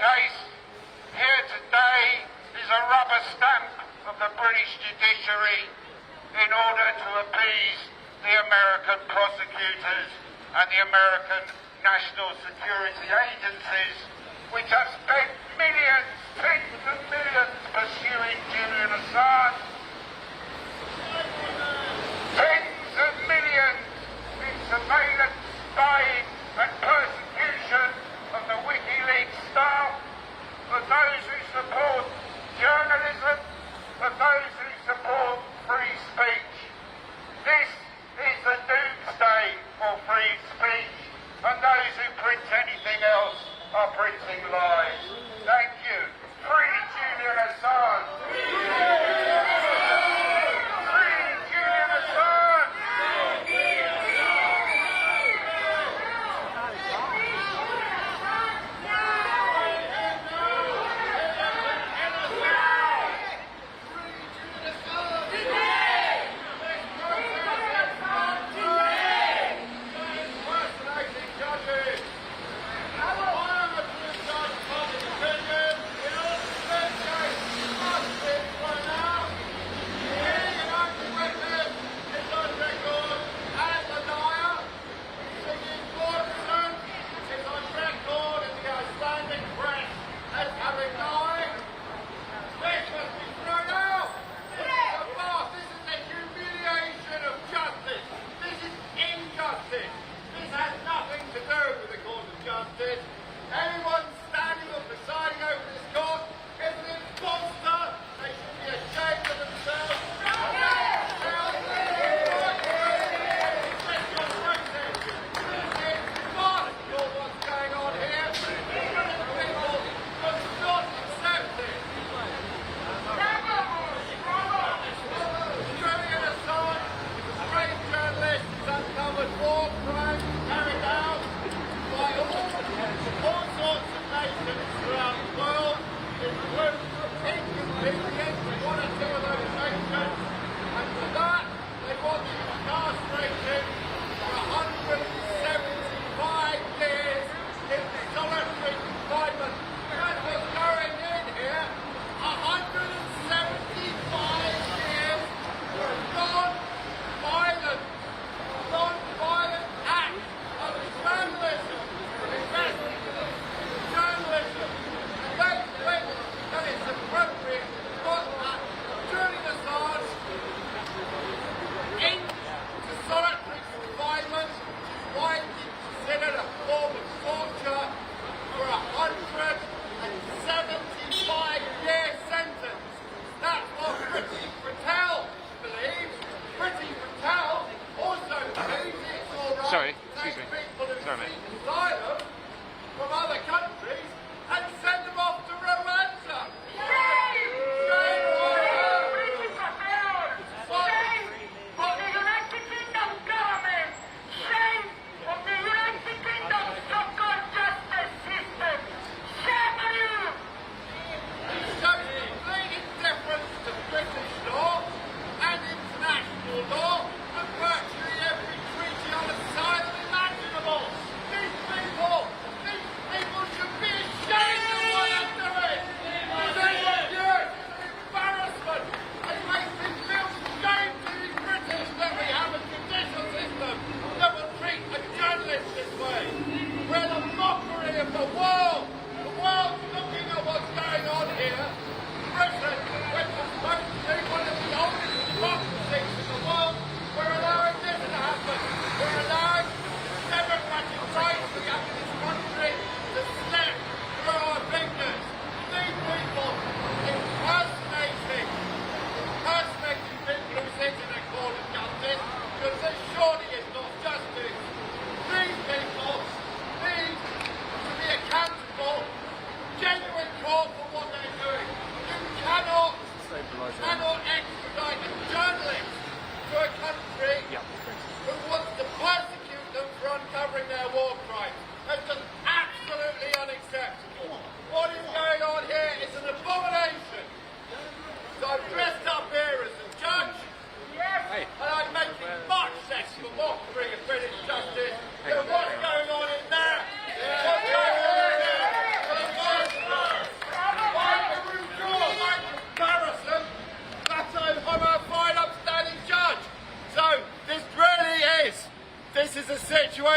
case, here today is a rubber stamp of the British judiciary in order to appease the American prosecutors and the American national security agencies, which have spent millions, tens of millions pursuing Julian Assange, tens of millions in surveillance, spying and persecution of the WikiLeaks staff, of those who support journalism, of those who support free speech. This is the doomsday for free speech, and those who print anything else are printing lies. Thank you. Free Julian Assange! Free Julian Assange!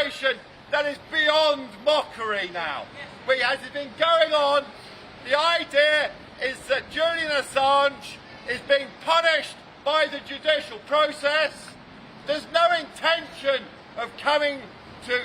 situation that is beyond mockery now. But as it's been going on, the idea is that Julian Assange is being punished by the judicial process. There's no intention of coming to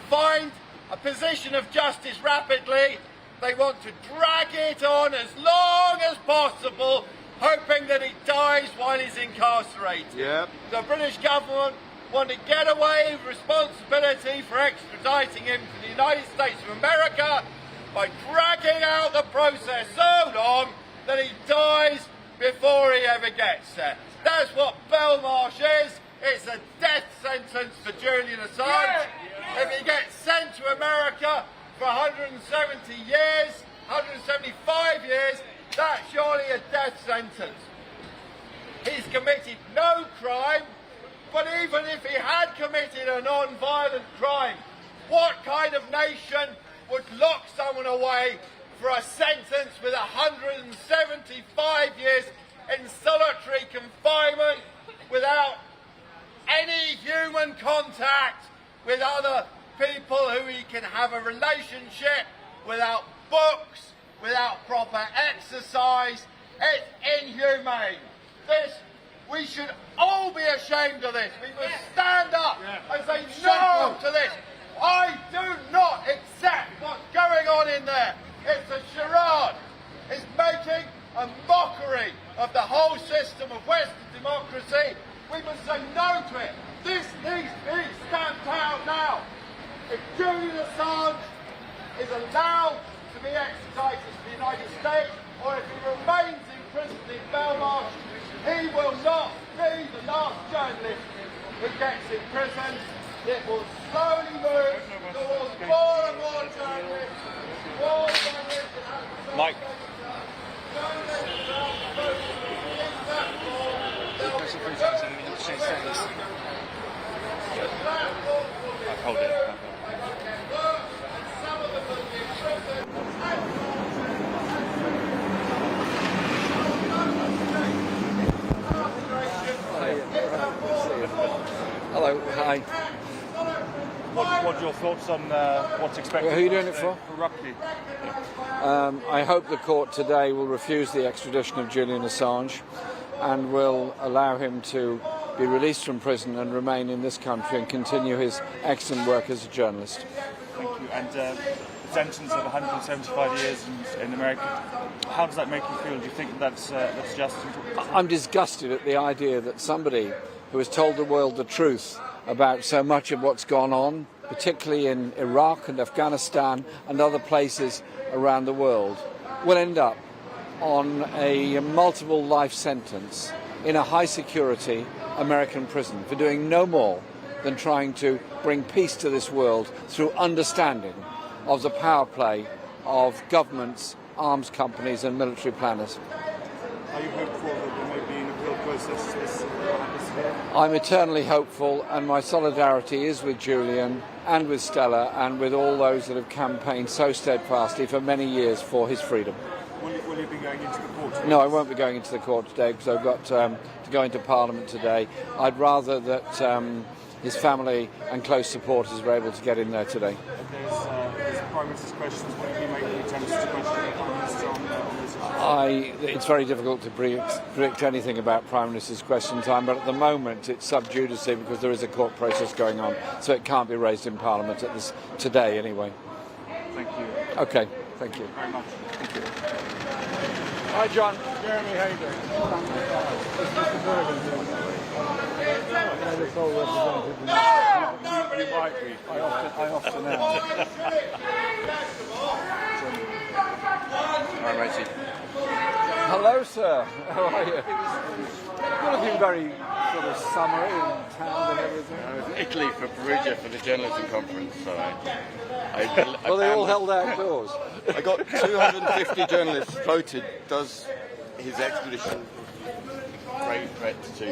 find a position of justice rapidly. They want to drag it on as long as possible, hoping that he dies while he's incarcerated. Yep. The British government want to get away with responsibility for extraditing him to the United States of America by dragging out the process so long that he dies before he ever gets there. That's what Belmarsh is. It's a death sentence for Julian Assange. If he gets sent to America for 170 years, 175 years, that's surely a death sentence. He's committed no crime, but even if he had committed a non-violent crime, what kind of nation would lock someone away for a sentence with 175 years in solitary confinement without any human contact with other people who he can have a relationship, without books, without proper exercise? It's inhumane. We should all be ashamed of this. We must stand up and say no to this. I do not accept what's going on in there. It's a charade. It's making a mockery of the whole system of Western democracy. We must say no to it. This needs to be stamped out now. If Julian Assange is allowed to be extradited to the United States, or if he remains imprisoned in Belmarsh, he will not be the last journalist who gets imprisoned. It will slowly move towards more and more journalists, more journalists that have to Mike. Hold it. Hello, hi. What are your thoughts on what's expected? Who are you doing it for? Rugby. I hope the court today will refuse the extradition of Julian Assange and will allow him to be released from prison and remain in this country and continue his excellent work as a journalist. Thank you. And sentence of 175 years in America, how does that make you feel? Do you think that's just? I'm disgusted at the idea that somebody who has told the world the truth about so much of what's gone on, particularly in Iraq and Afghanistan and other places around the world, will end up on a multiple life sentence in a high security American prison for doing no more than trying to bring peace to this world through understanding of the power play of governments, arms companies and military planners. Are you hopeful that there may be an appeal process this year? I'm eternally hopeful, and my solidarity is with Julian and with Stella and with all those that have campaigned so steadfastly for many years for his freedom. Will you be going into the court? No, I won't be going into the court today because I've got to go into Parliament today. I'd rather that his family and close supporters are able to get in there today. There's Prime Minister's questions. Will you be making attempts to question the Prime Minister on this issue? It's very difficult to predict anything about Prime Minister's question time, but at the moment it's sub judice because there is a court process going on, so it can't be raised in Parliament at this today anyway. Thank you. Okay, thank you. Very much. Thank you. Hi, John. Jeremy, how you doing? You might be. I often am. Hi, Rosie. Hello, sir. How are you? You're looking very sort of summery in town and everything. I was in Italy for Perugia for the journalism conference, so Well, they all held outdoors. I got 250 journalists voted. Does his expedition grave threat to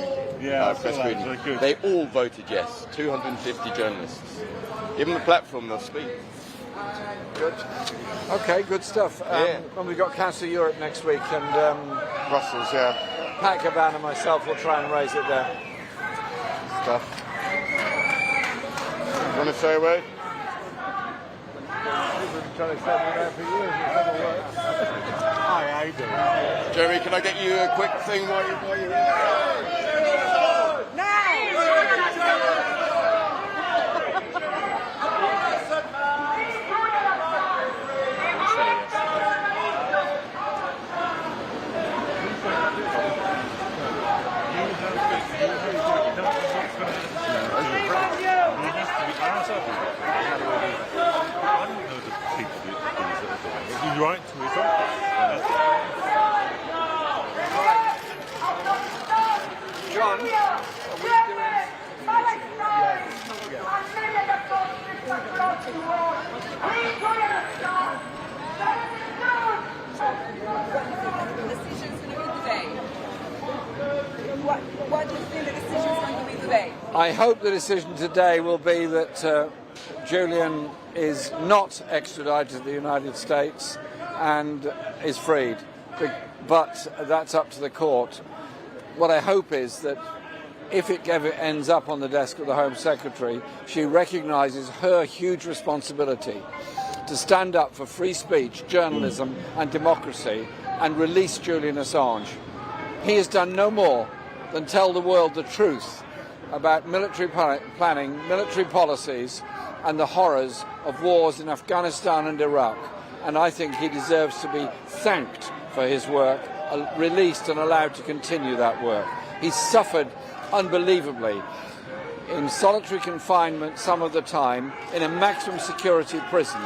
press freedom? Really good. They all voted yes. 250 journalists. Give them a platform, they'll speak. Good. Okay, good stuff. Yeah. And we've got Council of Europe next week, and Brussels, yeah. Pat Caban and myself will try and raise it there. Stuff. you want to say a word? Trying to send me there for years. Hi, how you doing? Jeremy, can I get you a quick thing while you're here? You right to it all? John, What do you think the decision is going to be today? I hope the decision today will be that Julian is not extradited to the United States and is freed, but that's up to the court. What I hope is that if it ever ends up on the desk of the Home Secretary, she recognises her huge responsibility to stand up for free speech, journalism and democracy and release Julian Assange. He has done no more than tell the world the truth about military planning, military policies and the horrors of wars in Afghanistan and Iraq. And I think he deserves to be thanked for his work, released and allowed to continue that work. He's suffered unbelievably in solitary confinement some of the time in a maximum security prison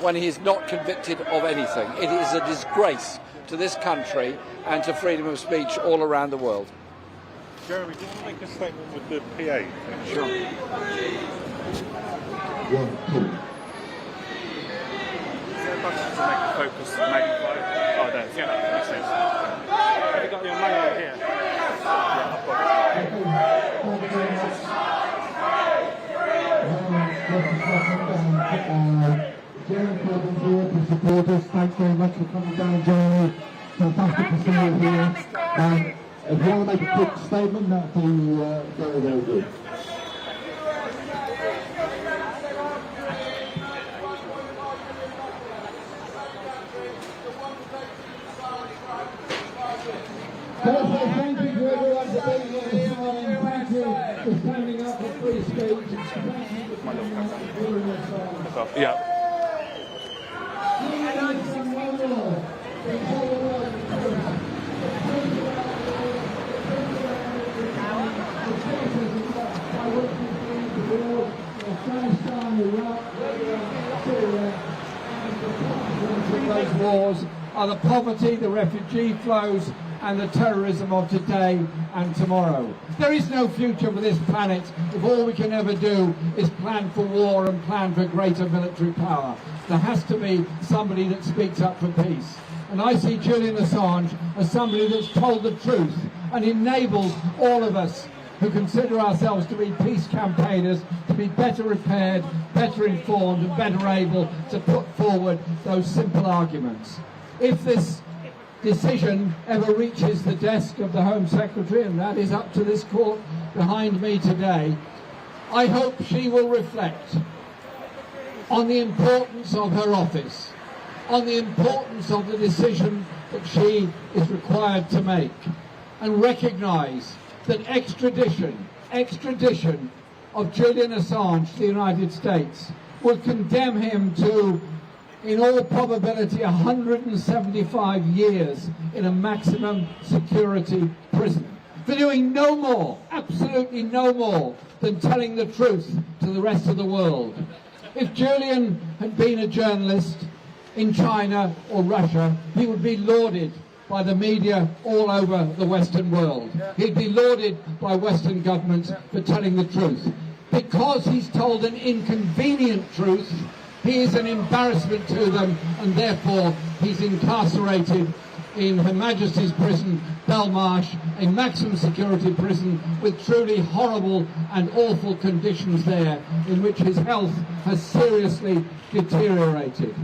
when he is not convicted of anything. It is a disgrace to this country and to freedom of speech all around the world. Jeremy, do you want to make a statement with the PA? Sure. Is there a button to make the focus magnify? Oh, there. Yeah, that makes sense. Have you got your manual here? Yeah, I've Jeremy, the supporters, thanks very much for coming down, Jeremy. Fantastic to see you here. If you want to make a quick statement, that would be very, very good. Thank you to everyone for being here this morning. Thank you for standing up for free speech. Thank you for standing up for freedom of speech. Yeah. Those wars are the poverty, the refugee flows and the terrorism of today and tomorrow. There is no future for this planet if all we can ever do is plan for war and plan for greater military power. There has to be somebody that speaks up for peace. And I see Julian Assange as somebody that's told the truth and enabled all of us who consider ourselves to be peace campaigners to be better prepared, better informed and better able to put forward those simple arguments. If this decision ever reaches the desk of the Home Secretary, and that is up to this court behind me today, I hope she will reflect on the importance of her office, on the importance of the decision that she is required to make, and recognise that extradition of Julian Assange to the United States will condemn him to, in all probability, 175 years in a maximum security prison for doing no more, absolutely no more, than telling the truth to the rest of the world. If Julian had been a journalist in China or Russia, he would be lauded by the media all over the Western world. He'd be lauded by Western governments for telling the truth. Because he's told an inconvenient truth, he is an embarrassment to them, and therefore he's incarcerated in Her Majesty's Prison, Belmarsh, a maximum security prison with truly horrible and awful conditions there, in which his health has seriously deteriorated.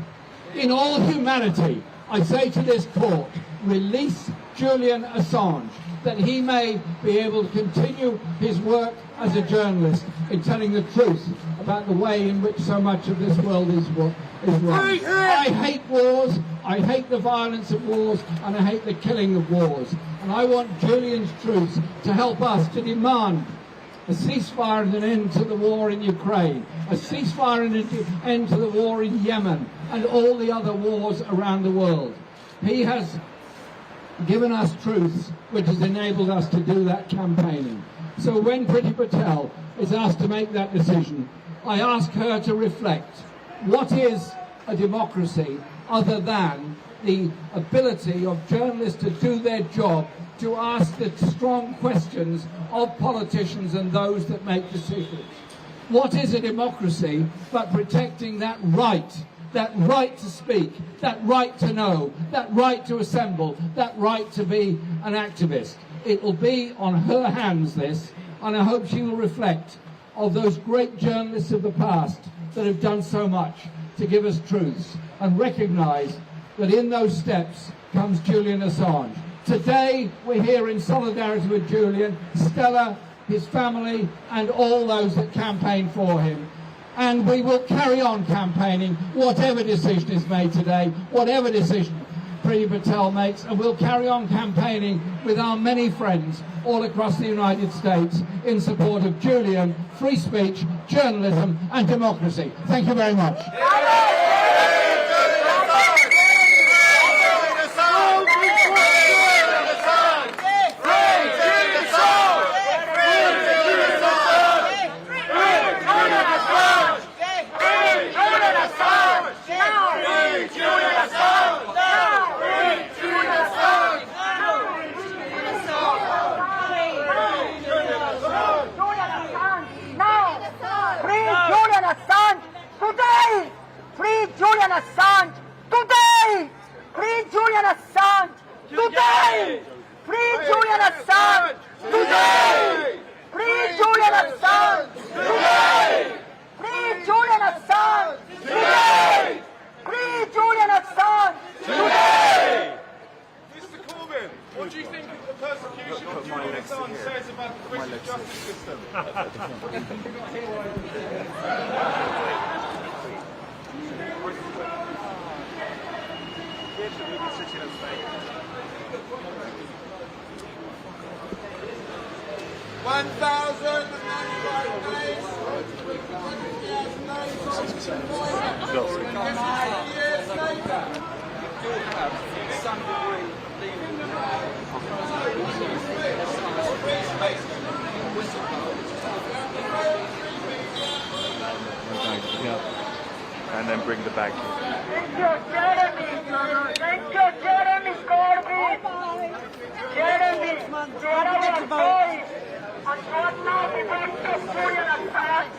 In all humanity, I say to this court, release Julian Assange, that he may be able to continue his work as a journalist in telling the truth about about the way in which so much of this world is run. I hate wars, I hate the violence of wars, and I hate the killing of wars. And I want Julian's troops to help us to demand a ceasefire and an end to the war in Ukraine, a ceasefire and an end to the war in Yemen, and all the other wars around the world. He has given us truths which has enabled us to do that campaigning. So when Priti Patel is asked to make that decision, I ask her to reflect, what is a democracy other than the ability of journalists to do their job, to ask the strong questions of politicians and those that make decisions? What is a democracy but protecting that right to speak, that right to know, that right to assemble, that right to be an activist? It will be on her hands, this, and I hope she will reflect of those great journalists of the past that have done so much to give us truths, and recognise that in those steps comes Julian Assange. Today we're here in solidarity with Julian, Stella, his family, and all those that campaigned for him. And we will carry on campaigning whatever decision is made today, whatever decision Priti Patel makes, and we'll carry on campaigning with our many friends all across the United States in support of Julian, free speech, journalism and democracy. Thank you very much. Julian Assange today! Free Julian Assange today! Free Julian Assange today! Free Julian Assange today! Free Julian Assange today! Free Julian Assange today! Mr. Corbyn, what do you think of the persecution of Julian Assange says about the British justice system? And then bring the bag. Thank you, Jeremy. Thank you, Jeremy Corbyn. Jeremy, you are our voice. And you are now the voice of Julian Assange.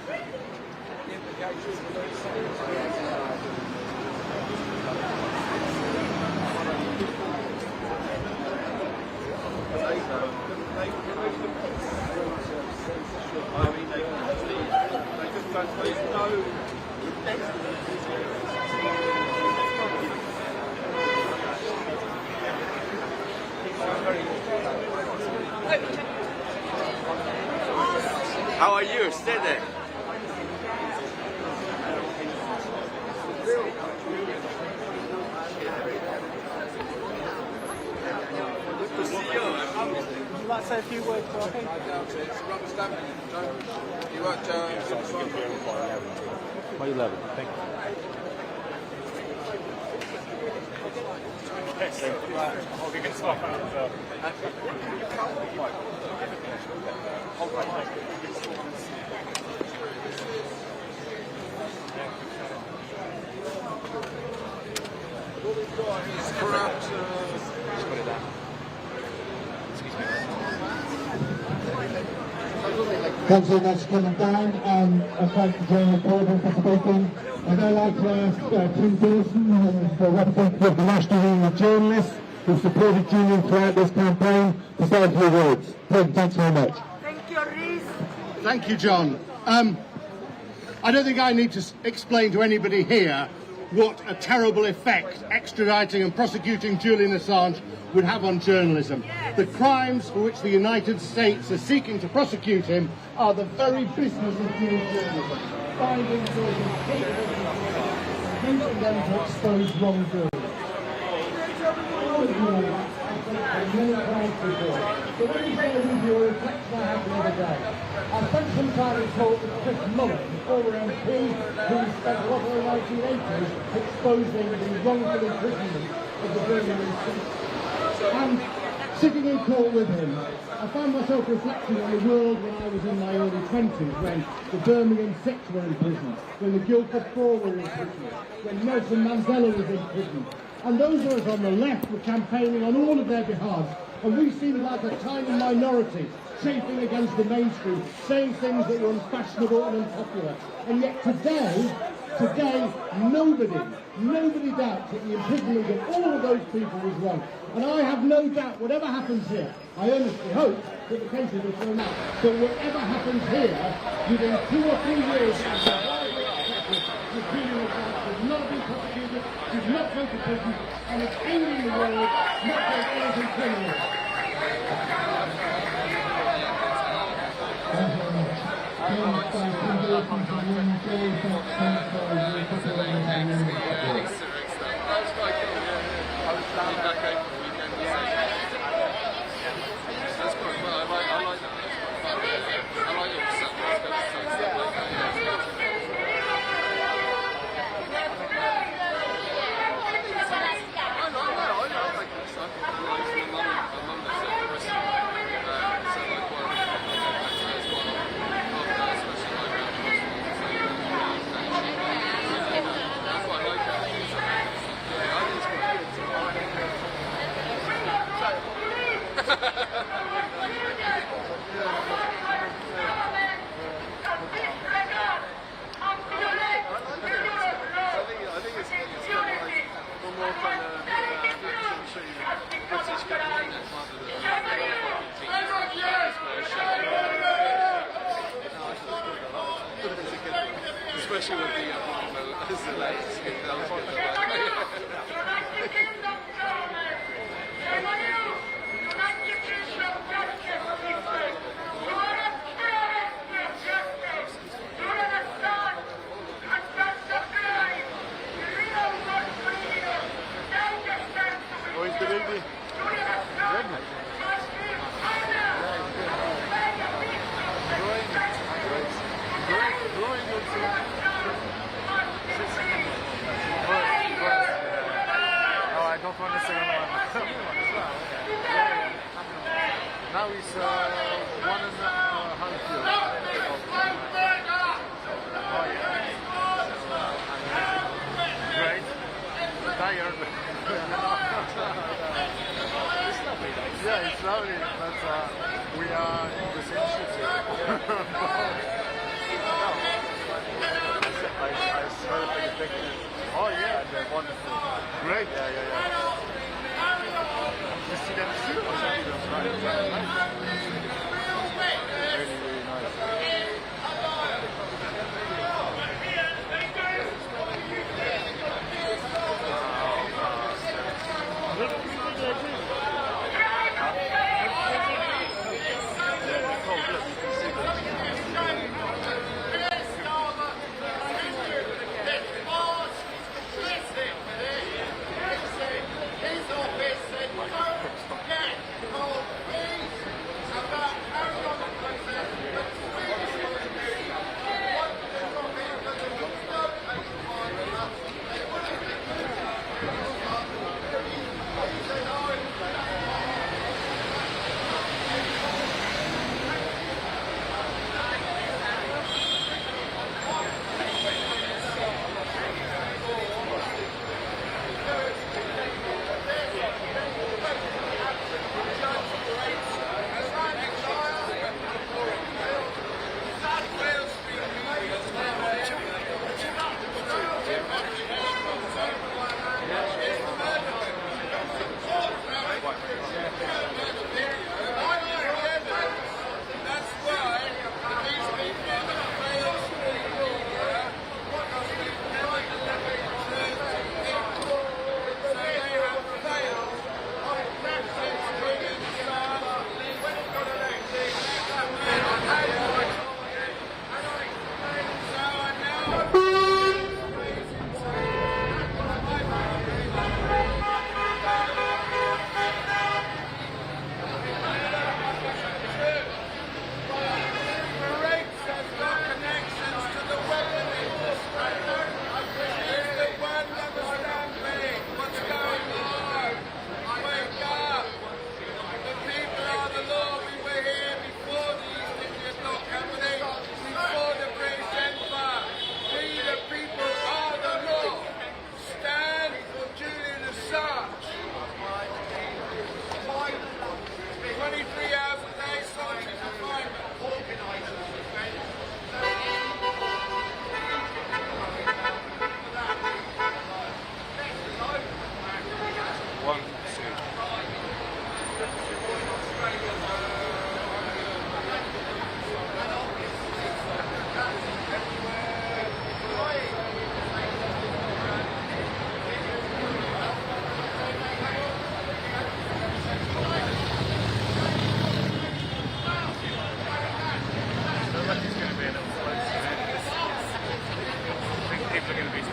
How are you? Stay there. Good to see you. Would you like to say a few words for him? You want By 11. Thank you. Thanks very much for coming down, and I thank Jeremy Corbyn for speaking. I'd now like to ask Tim Dawson, the representative of the National Union of Journalists, who supported Julian throughout this campaign, to say a few words. Tim, thanks very much. Thank you, Reece. Thank you, John. I don't think I need to explain to anybody here what a terrible effect extraditing and prosecuting Julian Assange would have on journalism. Yes. The crimes for which the United States are seeking to prosecute him are the very business of doing journalism. findings will be using them to expose wrongdoing. Many times before. So let me share with you a reflection I had the other day. I spent some time in talk with Chris Mullin, former MP, who spent a lot of the 1980s exposing the wrongful imprisonment of the Birmingham Sex. And sitting in court with him, I found myself reflecting on the world when I was in my early 20s, when the Birmingham Six were in prison, when the Guildford Four were in prison, when Nelson Mandela was in prison. And those of us on the left were campaigning on all of their behalves, and we seemed like a tiny minority, chafing against the mainstream, saying things that were unfashionable and unpopular. And yet today, nobody doubts that the imprisonment of all of those people was wrong. And I have no doubt, whatever happens here, I earnestly hope that the cases will turn out, that whatever happens here, within 2 or 3 years, Julian Assange will not be prosecuted, he's not going to prison, and it's ending the world, not doing anything criminal. Especially with the now he's 1.5 years. Oh yeah. Great. Tired. Yeah, it's lovely, but we are in the same ship. I saw the pictures. Oh yeah, they're wonderful. Great. Yeah. You see them too? Or see them right? Really, really nice.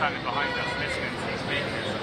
standing behind us listening to the speakers.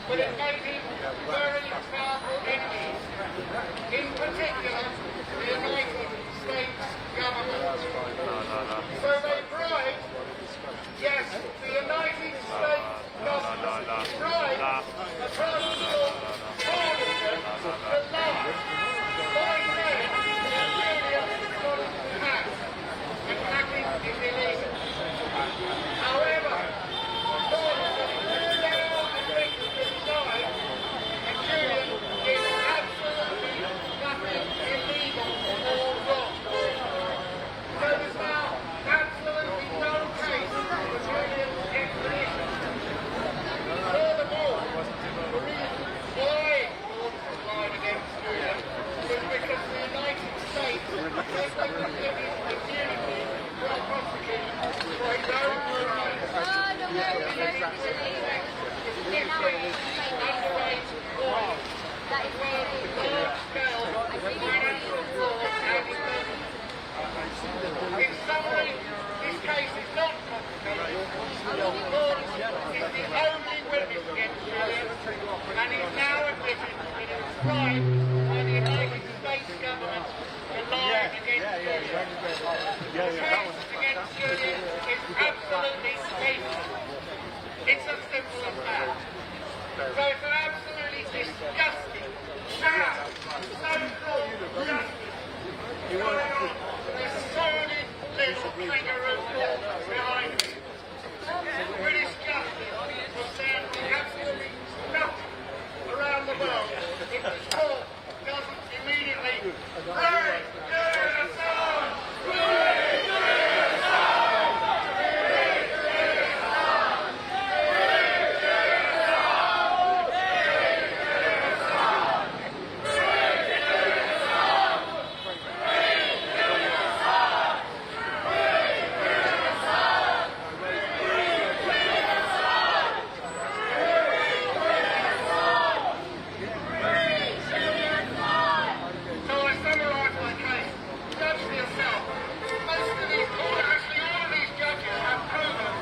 But it made him very powerful enemies, in particular the United States government. So they bribed, yes, the United States government bribed the Prime Minister to lend 5 million pounds. The package is illegal. However, Furthermore, crime by the United States government to lie against Julian. The case against Julian is absolutely baseless. It's as simple as that. So it's an absolutely disgusting, sad, social justice going on. This sordid little kangaroo court behind me. British justice will stand for absolutely nothing around the world if the court doesn't immediately free Julian Assange! Free Julian Assange! Free Julian Assange! Free Julian Assange! Free Julian Assange! Free Julian Assange! Free Julian Assange! Free Julian Assange! So I summarise my case. Judge for yourself. Most of these, all of these judges have proven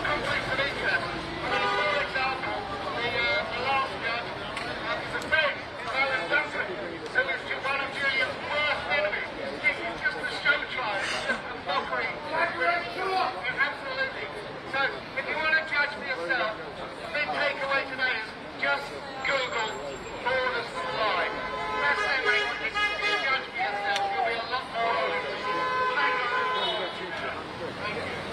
conflicts of interest. For example, the last judge is a friend, Alan Duncan, who is one of Julian's worst enemies. This is just a show trial. It's just a mockery. Absolutely. So if you want to judge for yourself, the big takeaway today is just Google borders for life. That's it, mate. If you judge for yourself, you'll be a lot more honest. Thank you. Thank you.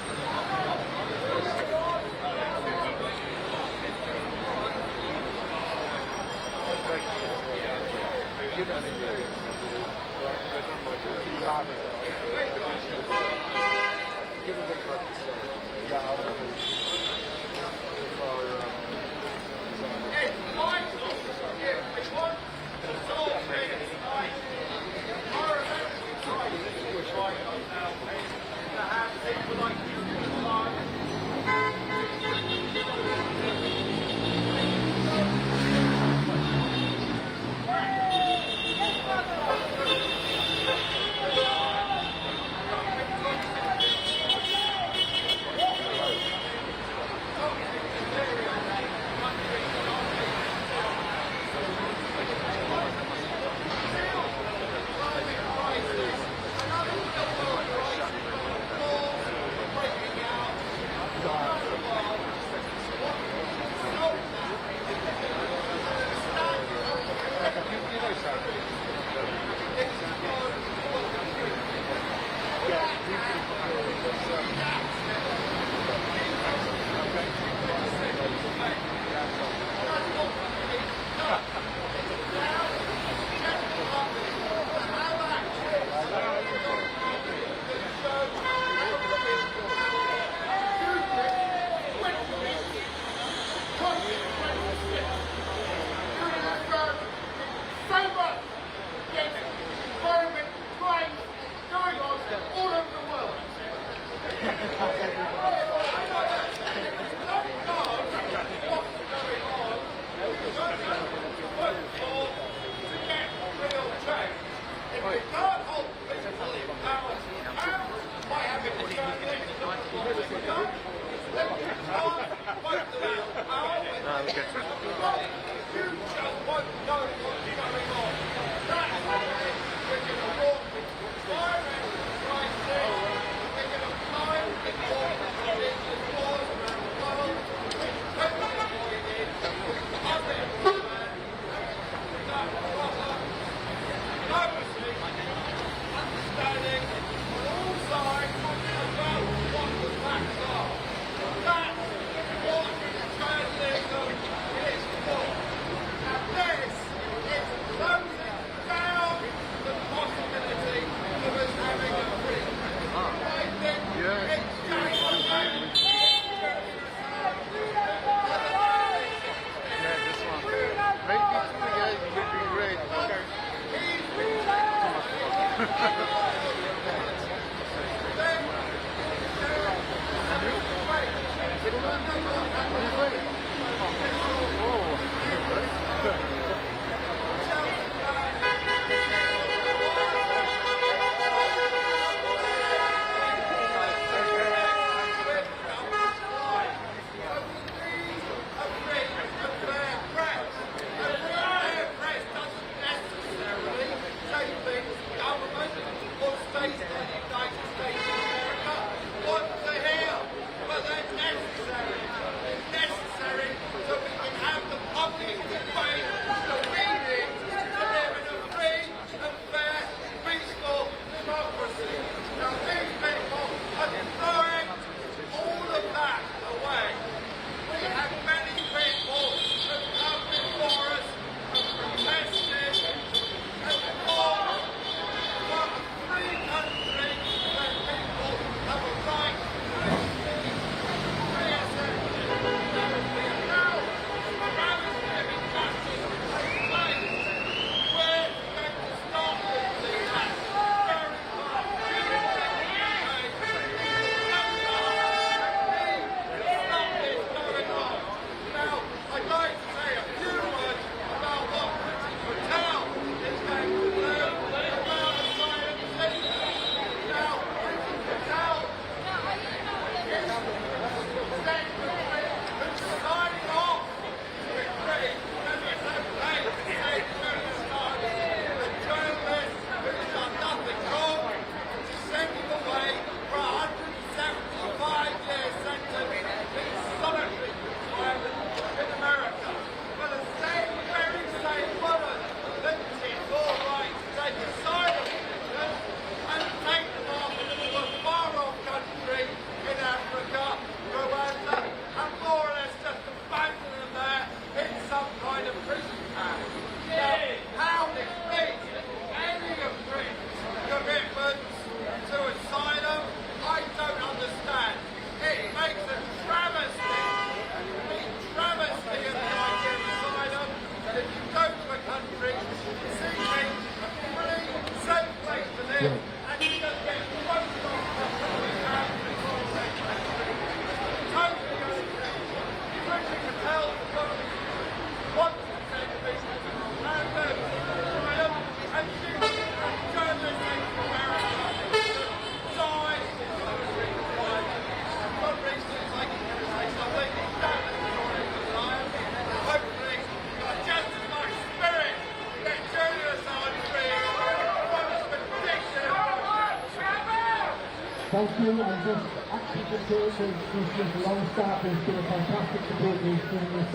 Thank you, and just actually concur with this long start. There's been a fantastic support in doing this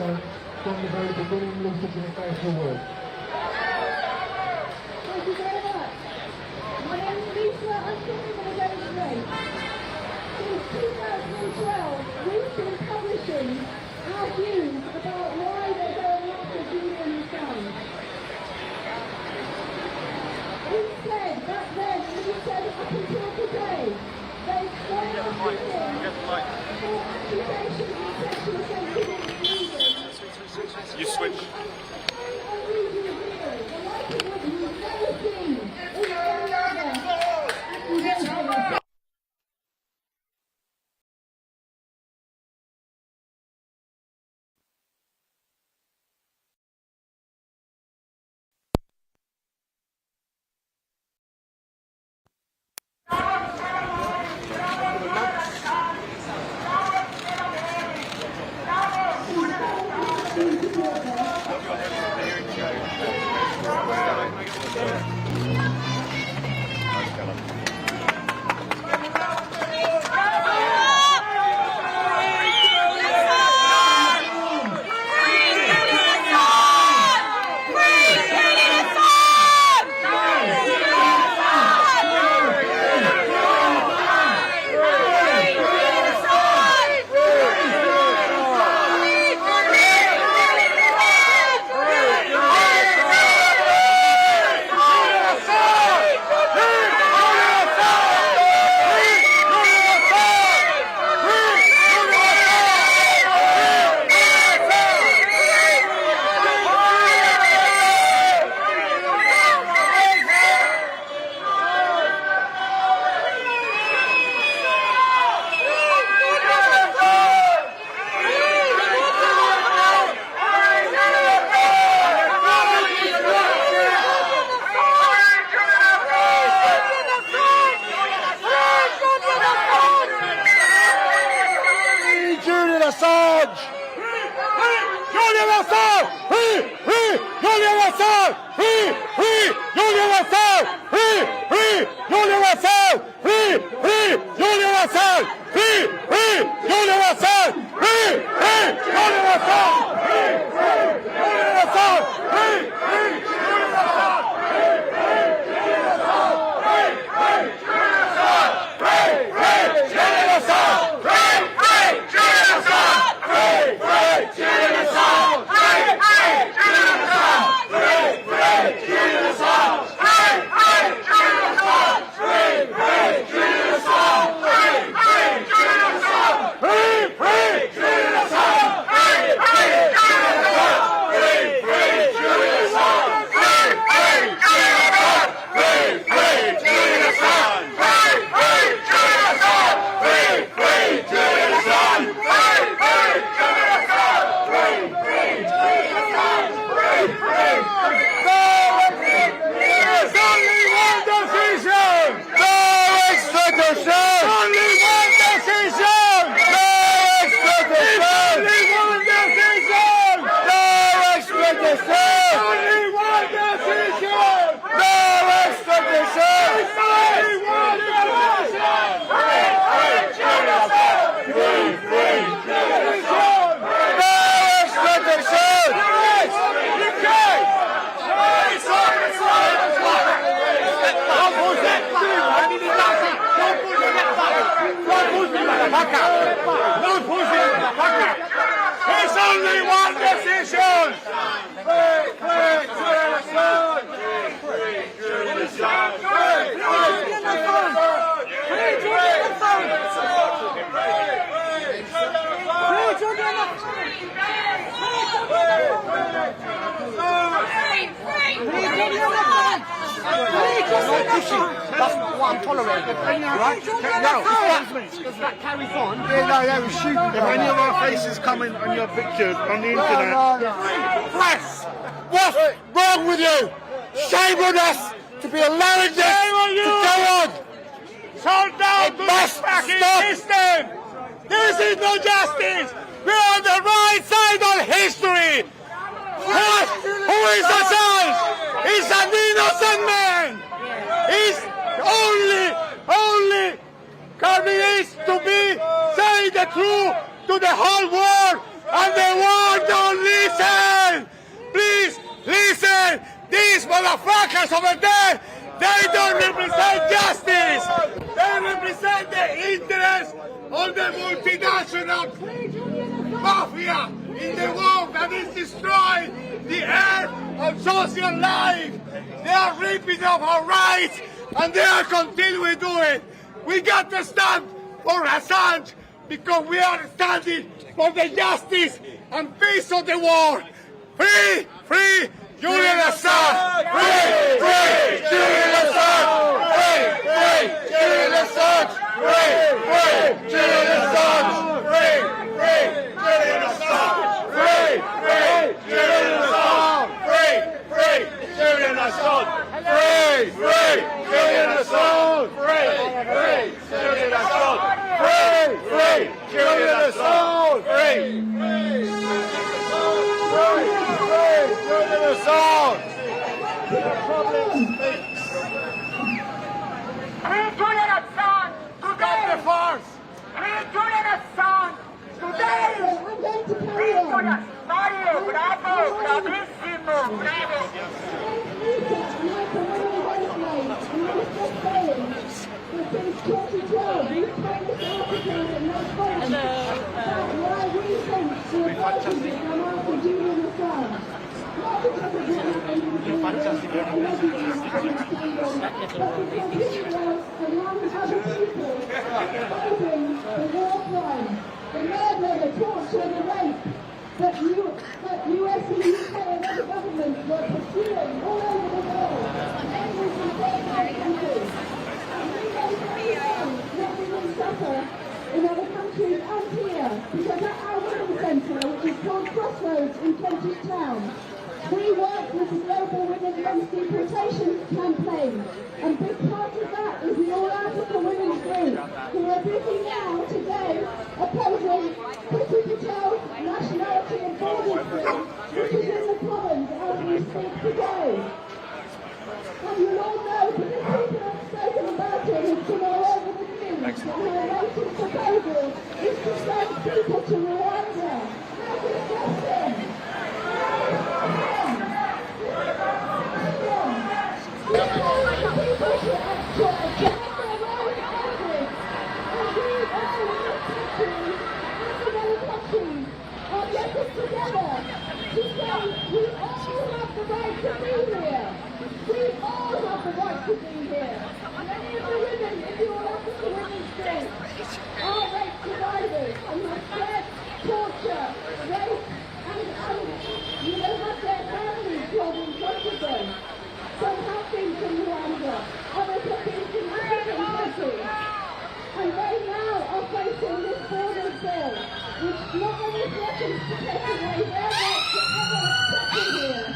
from the very beginning. Lisa, to the first word. Thank you very much. My name is Lisa. I'm coming from the Great. Since 2012, we've been publishing our views about why they're going after Julian Assange. We said back then, and we said up until today, they've gone after him for accusations of sexual offences in Sweden. You switch. Unusual deal, the likelihood you've never seen in any other accusation. Assange! Julian Assange! Free! Julian Assange! Free! Julian Assange! Free! Julian Assange! Free! Julian Assange! Free! Julian Assange! Free! Julian Assange! Free! Julian Assange! Free! Julian Assange! There's only one decision! That's not what I'm tolerating. Right? Does that carry on? Yeah, no, shoot. If any of our faces come in on your picture on the internet. Press! What's wrong with you? Shame on us to be allowing this to go on! Hold down it must stop! System. This is no justice! We're on the right side of history! Who is Assange? He's an innocent man! He's only army is to be saying the truth to the whole world, and the world don't listen. Please listen. These motherfuckers over there, they don't represent justice. They represent the interests of the multinational mafia in the world that is destroying the earth and social life. They are ripping off our rights, and they are continuing to do it. We got to stand for Assange because we are standing for the justice and peace of the world. Free, free, Juliana Assange! Free, free, Juliana Assange! Free, free, Juliana Assange! Free, free, Juliana Assange! Free, free, Juliana Assange! Free, free, Juliana Assange! Free, free, Juliana Assange! Free, free, Juliana Assange! Free, free, Juliana Assange! Free, free, Juliana Assange! Free, Julian Assange! Free Julian Assange today! The farce! Free Julian Assange today! Free Julian! Mario, bravo, bravissimo, bravo! The murder, the torture, the rape that US and UK and other governments were pursuing all over the world. Every country. And we know what women suffer in other countries and here, because at our women's centre, which is called Crossroads in Kentish Town, we work with the Global Women Against Deportation campaign, and big part of that is the All Africa Women's Group, who are busy now, today, opposing Priti Patel's nationality and borders bill, which is in the Commons as we speak today. And you all know, because people have spoken about it, it's been all over the news, and her latest proposal is to send people to Rwanda. How disgusting! Some have been from Rwanda, others have been from African countries, and they now are facing this border bill, which not only threatens to take away their right to ever settle here,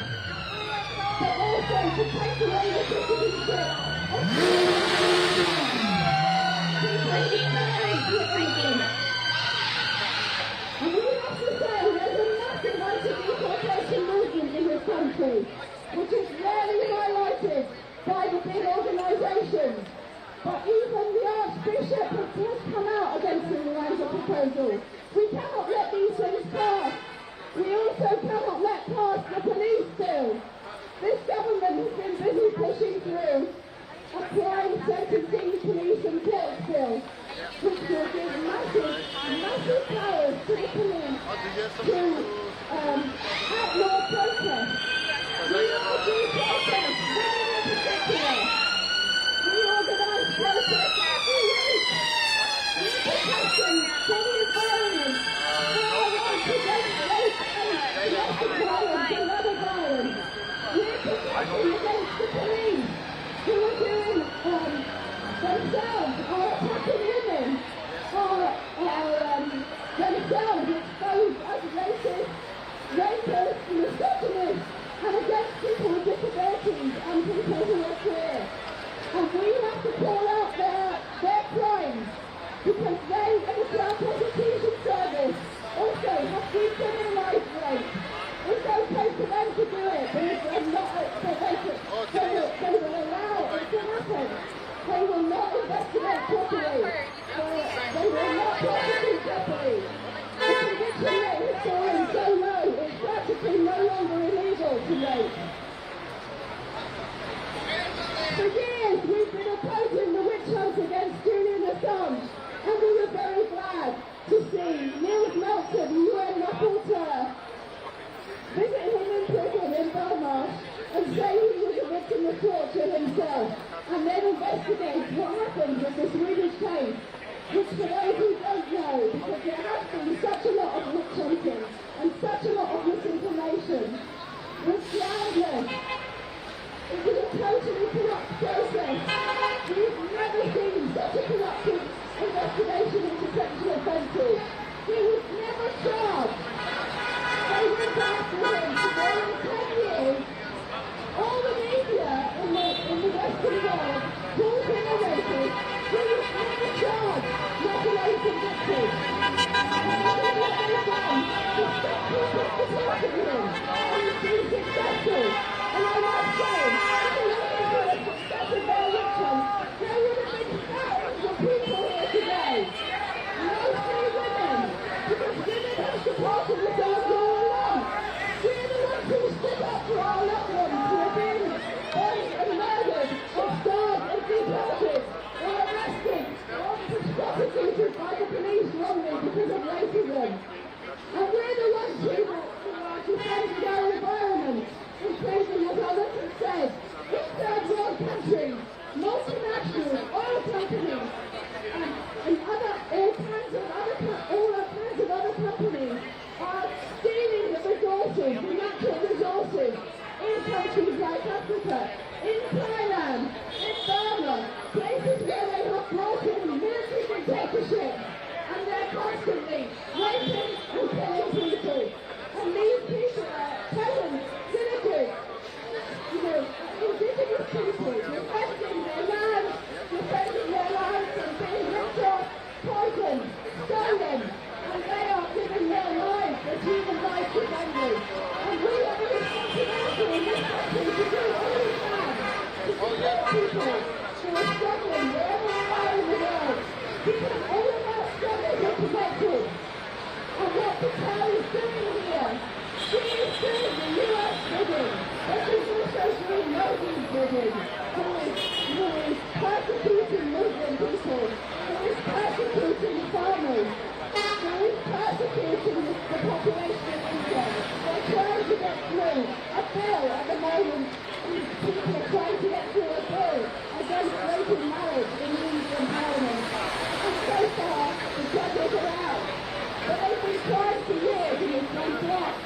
but also to take away the citizenship of And we have to say there's a massive anti-deportation movement in this country, which is rarely highlighted by the big organisations. But even the Archbishop has just come out against the Rwanda proposal. We cannot let these things pass. We also cannot let pass the police bill. This government has been busy pushing through a crime sentencing police and courts bill, which will give massive powers to the police to outlaw protest. We all do protest, women in particular. We organise protests every week. We're protesting for the environment, for our right to rape and domestic violence and other violence. We're protesting against the police who are doing themselves, are attacking women, are themselves exposed as racists, rapists, longer illegal to rape. For years we've been opposing the witch hunt against Julian Assange, and we were very glad to see Niels Meltzer, the UN rapporteur, visit him in prison in Belmarsh and say he was a victim of torture himself, and then investigate what happened with the Swedish case, which for those who don't know, because there has been such a lot of witch hunting and such a lot of misinformation, was groundless. It was a totally corrupt process. We've never seen such a corrupted investigation into sexual offences. He was never charged. They went after him for more than 10 years. All the media in the Western world called him a rapist. He was never charged, not away convicted. And what they've done is stop people from supporting him. And he's been successful. And I must say, if it wasn't for the success of their witch hunt, there would have been thousands of people here today. Mostly women, because women have supported the dog all along. We're the ones who stood up for our loved ones who have been burned and murdered, or starved and deported, or arrested, or prosecuted by the police wrongly because of racism. And we're the ones who are defending our environment, including, as others have said, in third world countries, multinational oil companies, and all kinds of other companies are stealing the resources, the natural resources, in countries like Africa, in Thailand, in Burma, places where they have brought in military dictatorship, and they're constantly raping and killing people. And these people are peasants, villagers, indigenous people, defending their lands and being ripped off, poisoned, stolen, and they are giving their lives as human rights defenders. And we have a responsibility in this country to do all we can to support people who are struggling wherever they are in the world, because all of our struggles are connected. And what Patel is doing here, she is doing the US bidding, but she's also doing Modi's bidding, who is persecuting Muslim people, who is persecuting farmers, who is persecuting the population of India. They're trying to get through a bill at the moment. People are trying to get through a bill against racial marriage in the Indian Parliament. And so far, the judges are out. But they've been trying for years and it's been blocked.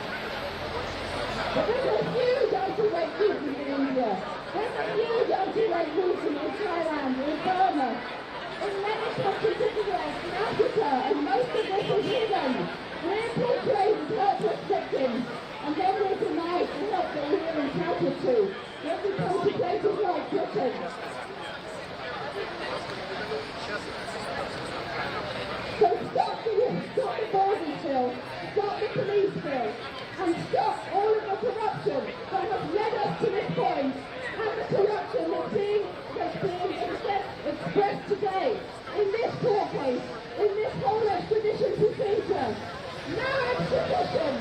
But there's a huge anti-rape movement in India. There's a huge anti-rape movement in Thailand, in Burma, in many countries in the West, in Africa, and most of this is hidden. We're portrayed as helpless victims, and then we're denied the help that we're entitled to. When we come to places like Britain. So stop the borders bill, stop the police bill, and stop all of the corruption that has led us to this point, and the corruption that's being expressed today in this court case, in this whole extradition procedure. No extradition!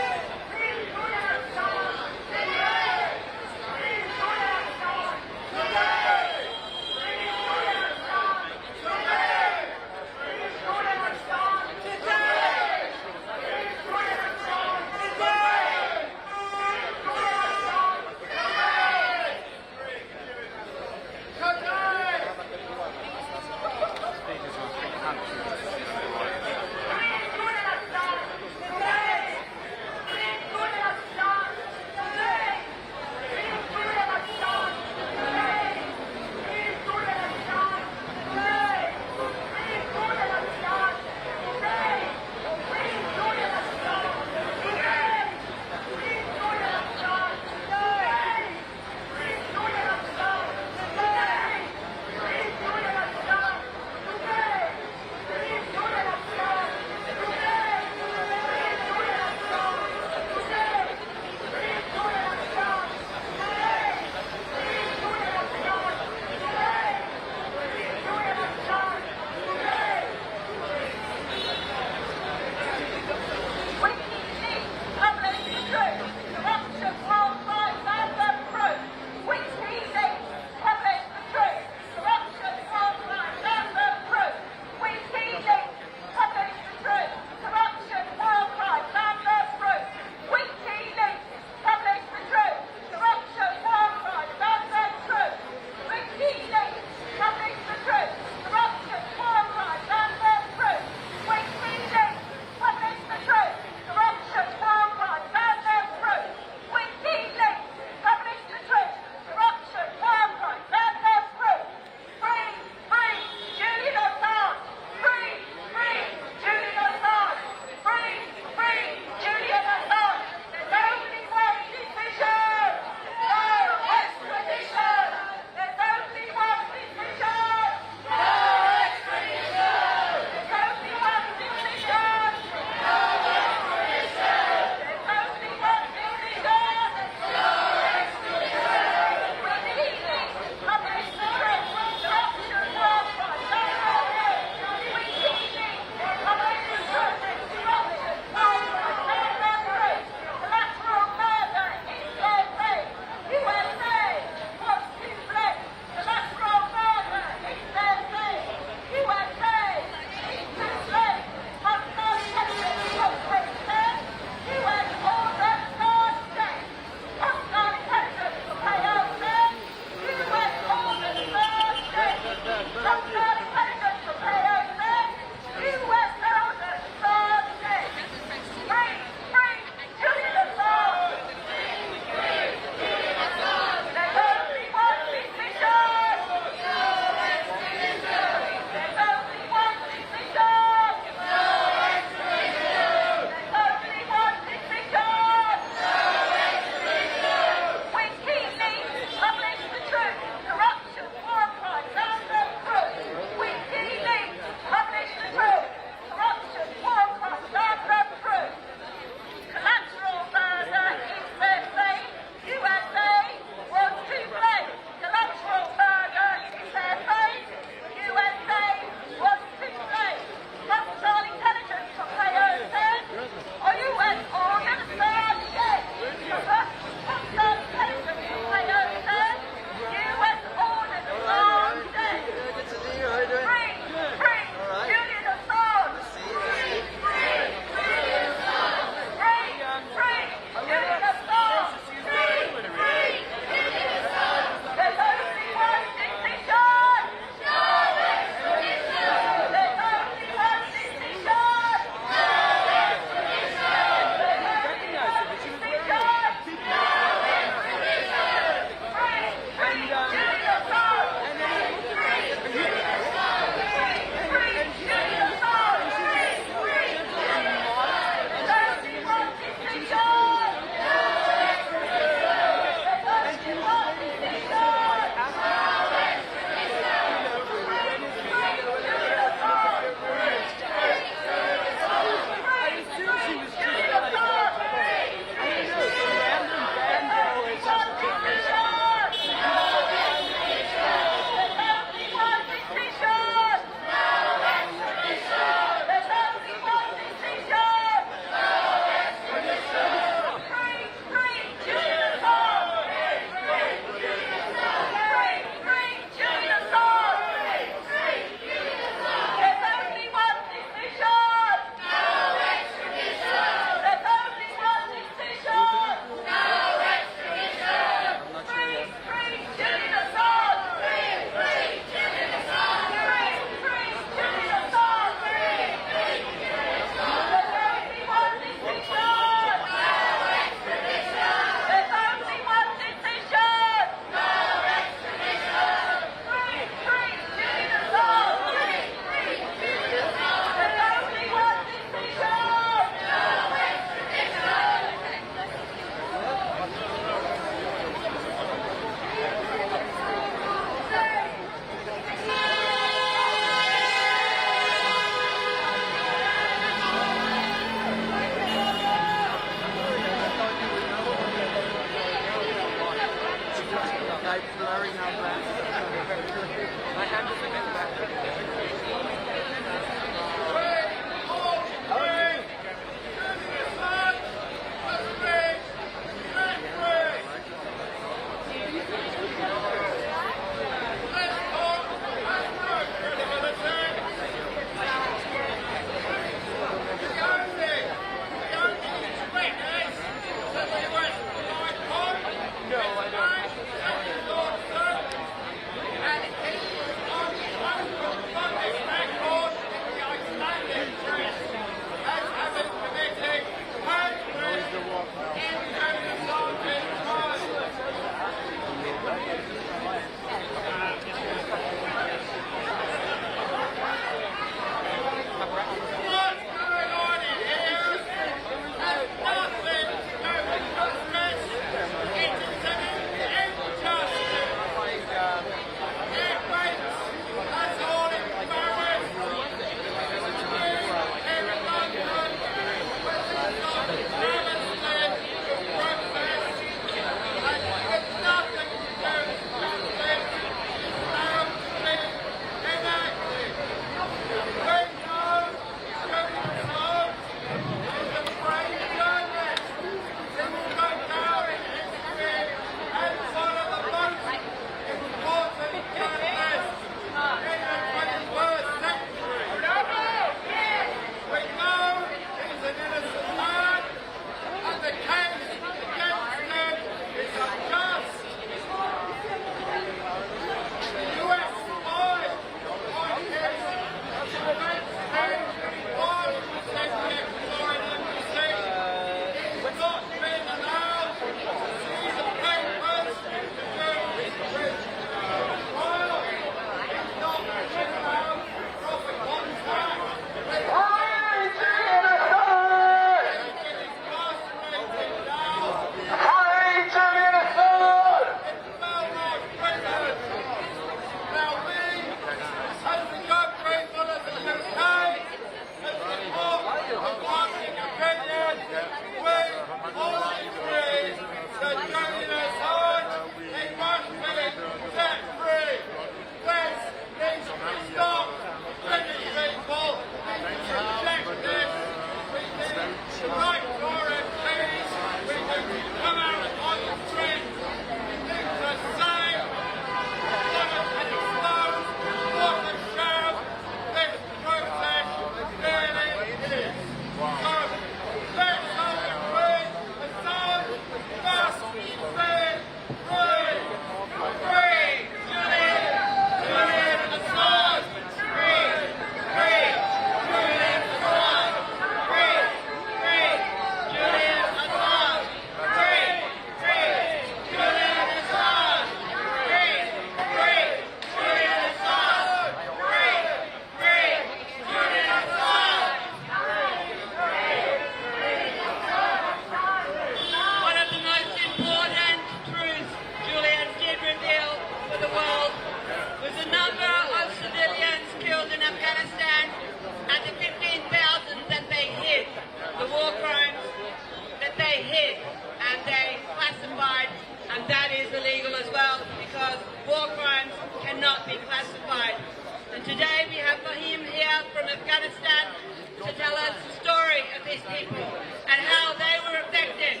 these people and how they were affected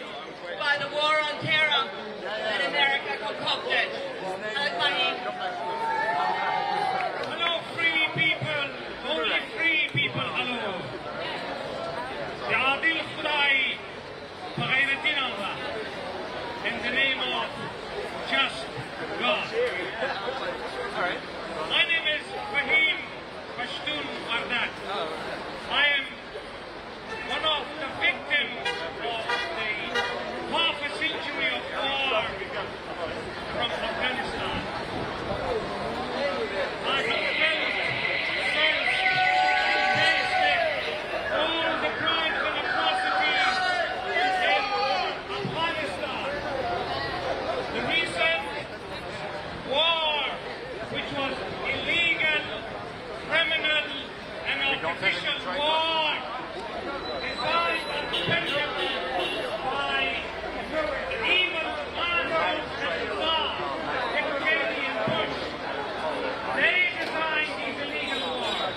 by the war on terror that America concocted. Hello, free people. Only free people. Hello. Yadil Khudai, Bhagavatin Allah. In the name of just God. My name is Fahim Pashtun Ardat. I am one of the victims of the half a century of war from Afghanistan. I have felt, sensed, tasted all the crimes and atrocities in Afghanistan. The recent war, which was illegal, criminal, and artificial war, designed and intentionally by the evil man and Islam, Kennedy and Bush. They designed these illegal wars.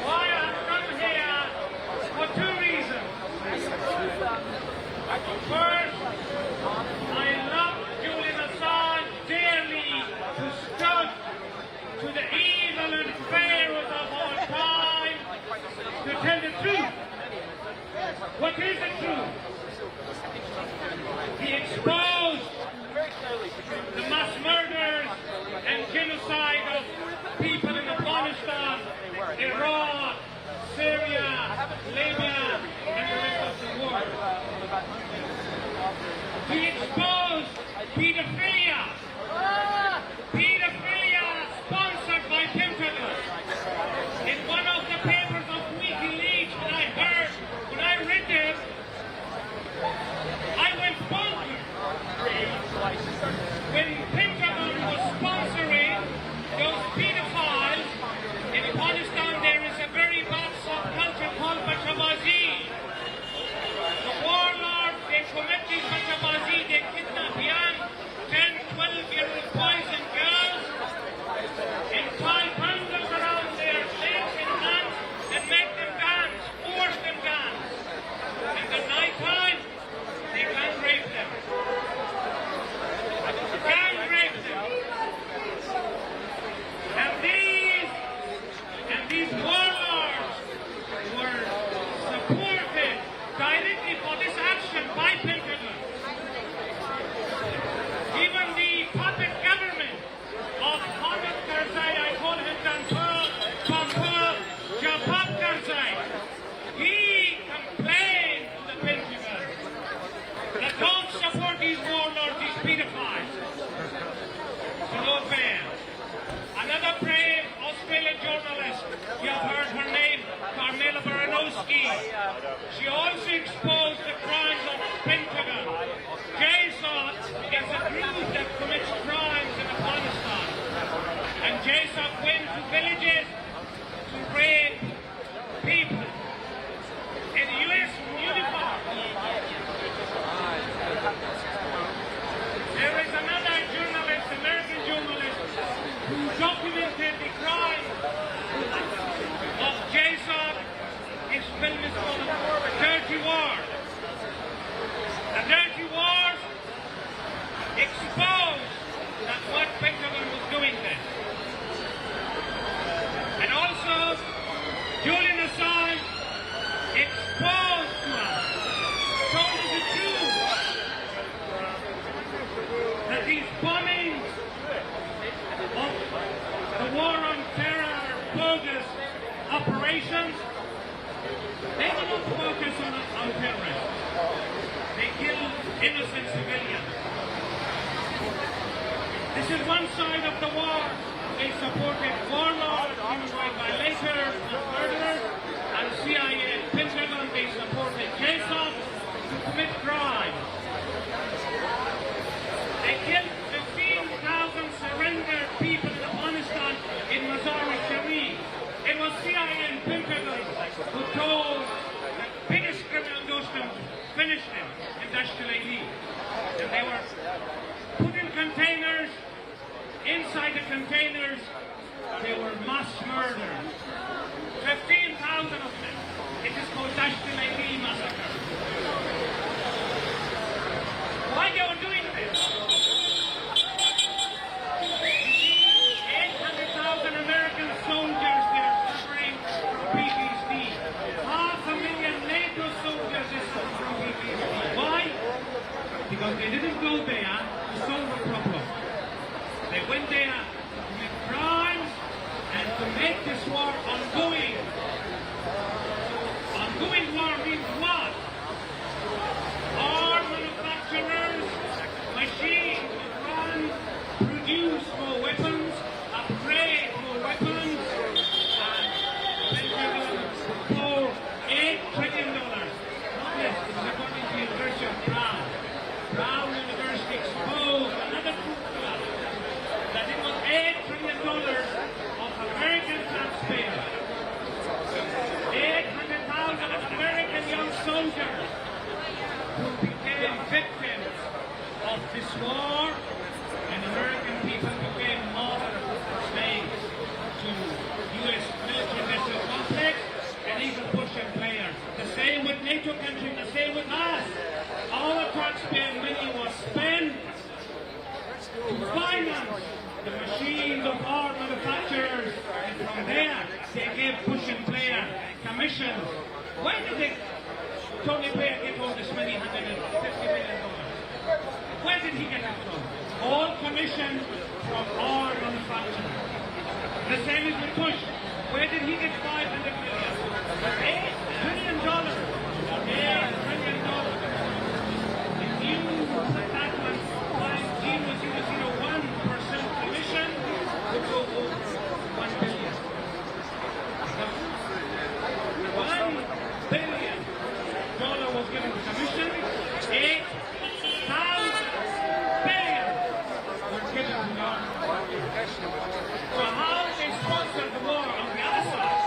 Why I have come here for two reasons. First, I love Julian Assange dearly, who stood to the evil and pharaohs of our time to tell the truth. What is the truth? He exposed the mass murders and genocide of people in Afghanistan, Iraq, Syria, Libya, and the rest of the world. He exposed pedophilia. Pedophilia sponsored by Pentagon. In one of the papers of WikiLeaks when I read this, I went bonkers. When Pentagon was sponsoring those pedophiles, in Afghanistan there is a very bad subculture called Bachabazi. The warlords, they commit these Bachabazi, they kidnap young 10, 12-year-old boys and girls and tie bundles around their legs and hands and make them dance, force them dance. In the night time, they can rape them. Can rape them. And these warlords were supported directly for this action by Pentagon. Even the puppet government of Hamid Karzai, I call him Pompeo Jabab Karzai, he complained to the Pentagon that don't support these warlords, these pedophiles. So no fair. Another brave Australian journalist, you have heard her name, Carmela Baranowski. She also exposed the crimes of Pentagon. JSOC is a group that commits crimes in Afghanistan. And JSOC went to villages to rape people. In U.S. uniform. There is another journalist, American journalist, who documented the crime of JSOC. His film is called Dirty Wars. The Dirty Wars exposed that what Pentagon was doing then. And also, Julian Assange exposed to us, told us the truth, that these bombings of the war on terror, bogus operations, they do not focus on terrorists. They kill innocent civilians. This is one side of the war. They supported warlords, human violators, and murderers, and CIA and Pentagon, they supported JSOC to commit crimes. They killed 15,000 surrendered people in Afghanistan in Mazar-e-Sharif. It was CIA and Pentagon who told the biggest criminal those to finish them in Dasht-e-Layli. And they were put in containers. Inside the containers, they were mass murdered. 15,000 of them. It went there to commit crimes and to make this war ongoing. Ongoing war means what? Arm manufacturers, machines run, produce more weapons, upgrade more weapons, for $8 trillion. Yes, it was according to the University of Brown. Brown University exposed another truth to us, that it was $8 trillion of American taxpayers. 800,000 American young soldiers who became victims of this war, and American people became modern slaves to U.S. military industrial complex and even Russian players. The same with NATO countries, the same with us. Our taxpayer money was spent to finance the machines of our manufacturers, and from there they gave Russian player commissions. Where did Tony Blair get all this money, $150 million? Where did he get it from? All commissioned from our manufacturers. The same is with Bush. Where did he get $500 million? $8 trillion. $8 trillion. If you put that one 0.001% commission, would go over $1 billion. $1 billion was given to commission. 8,000 billion were given to the army. So how they sponsored the war on the other side?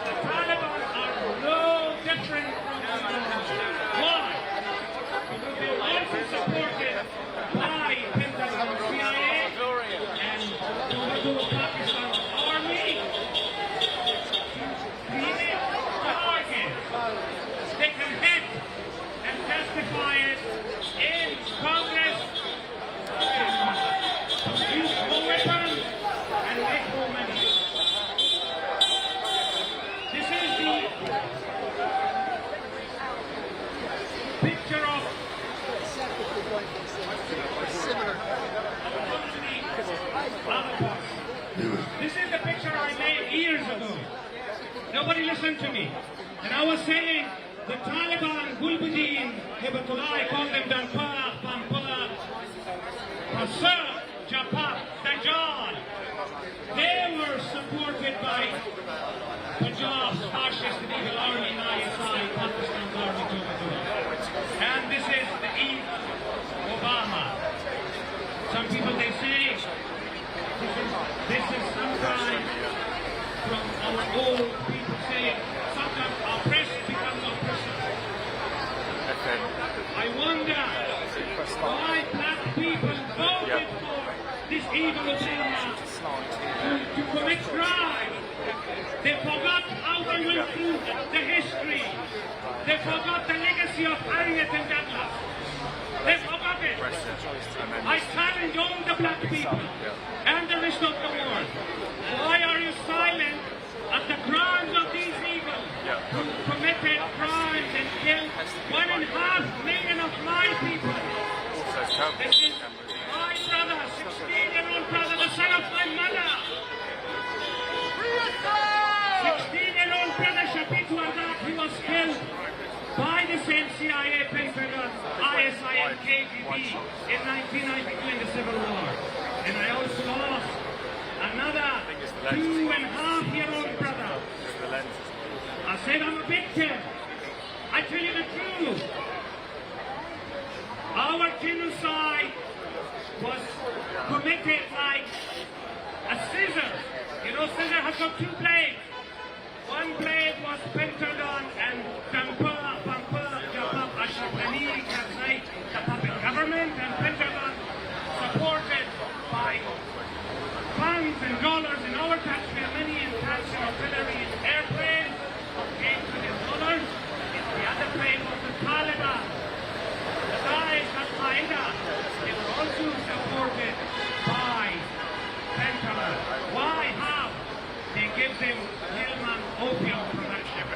The Taliban are no different from the Why? Because they were also supported by Pentagon CIA and the Pakistan Army. Create targets they can hit and testify it in Congress, use more weapons and make more money. This is the picture of This is the picture I made years ago. Nobody listened to me. And I was saying the Taliban, Gulbuddin, Hibatullah, I call them Danpara, Pampura, Qasr, Japat, Dajjal. They were supported by Punjab's fascist and evil army, ISI, Pakistan's army to overthrow. And this is the Eid Obama. Some people they say this is sometimes from our old people saying sometimes oppressed becomes oppressive. I wonder why black people voted for this evil Obama to commit crime. They forgot how they went through the history. They forgot the legacy of Harriet and Douglas. They forgot it. I challenge all the black people and the rest of the world. Why are you silent at the crimes of these people who committed crimes and killed 1.5 million of my people? This is my brother, 16-year-old brother, the son of my mother. 16-year-old brother Shafik Wardak, he was killed by the same CIA Pentagon, ISI and KGB in 1992 in the Civil War. And I also lost another 2.5-year-old brother. I said I'm a victim. I tell you the truth. Our genocide was committed like a scissor. You know, scissor has got two blades. One blade was Pentagon and Pampura, Jabab, Ashrafani, Karzai, the puppet government, and Pentagon supported by funds and dollars in our taxpayer money and tanks and artillery and airplanes of $8 billion. The other blade was the Taliban, the Daesh, Al-Qaeda. They were also supported by Pentagon. Why? How? They give them Helmand opium production.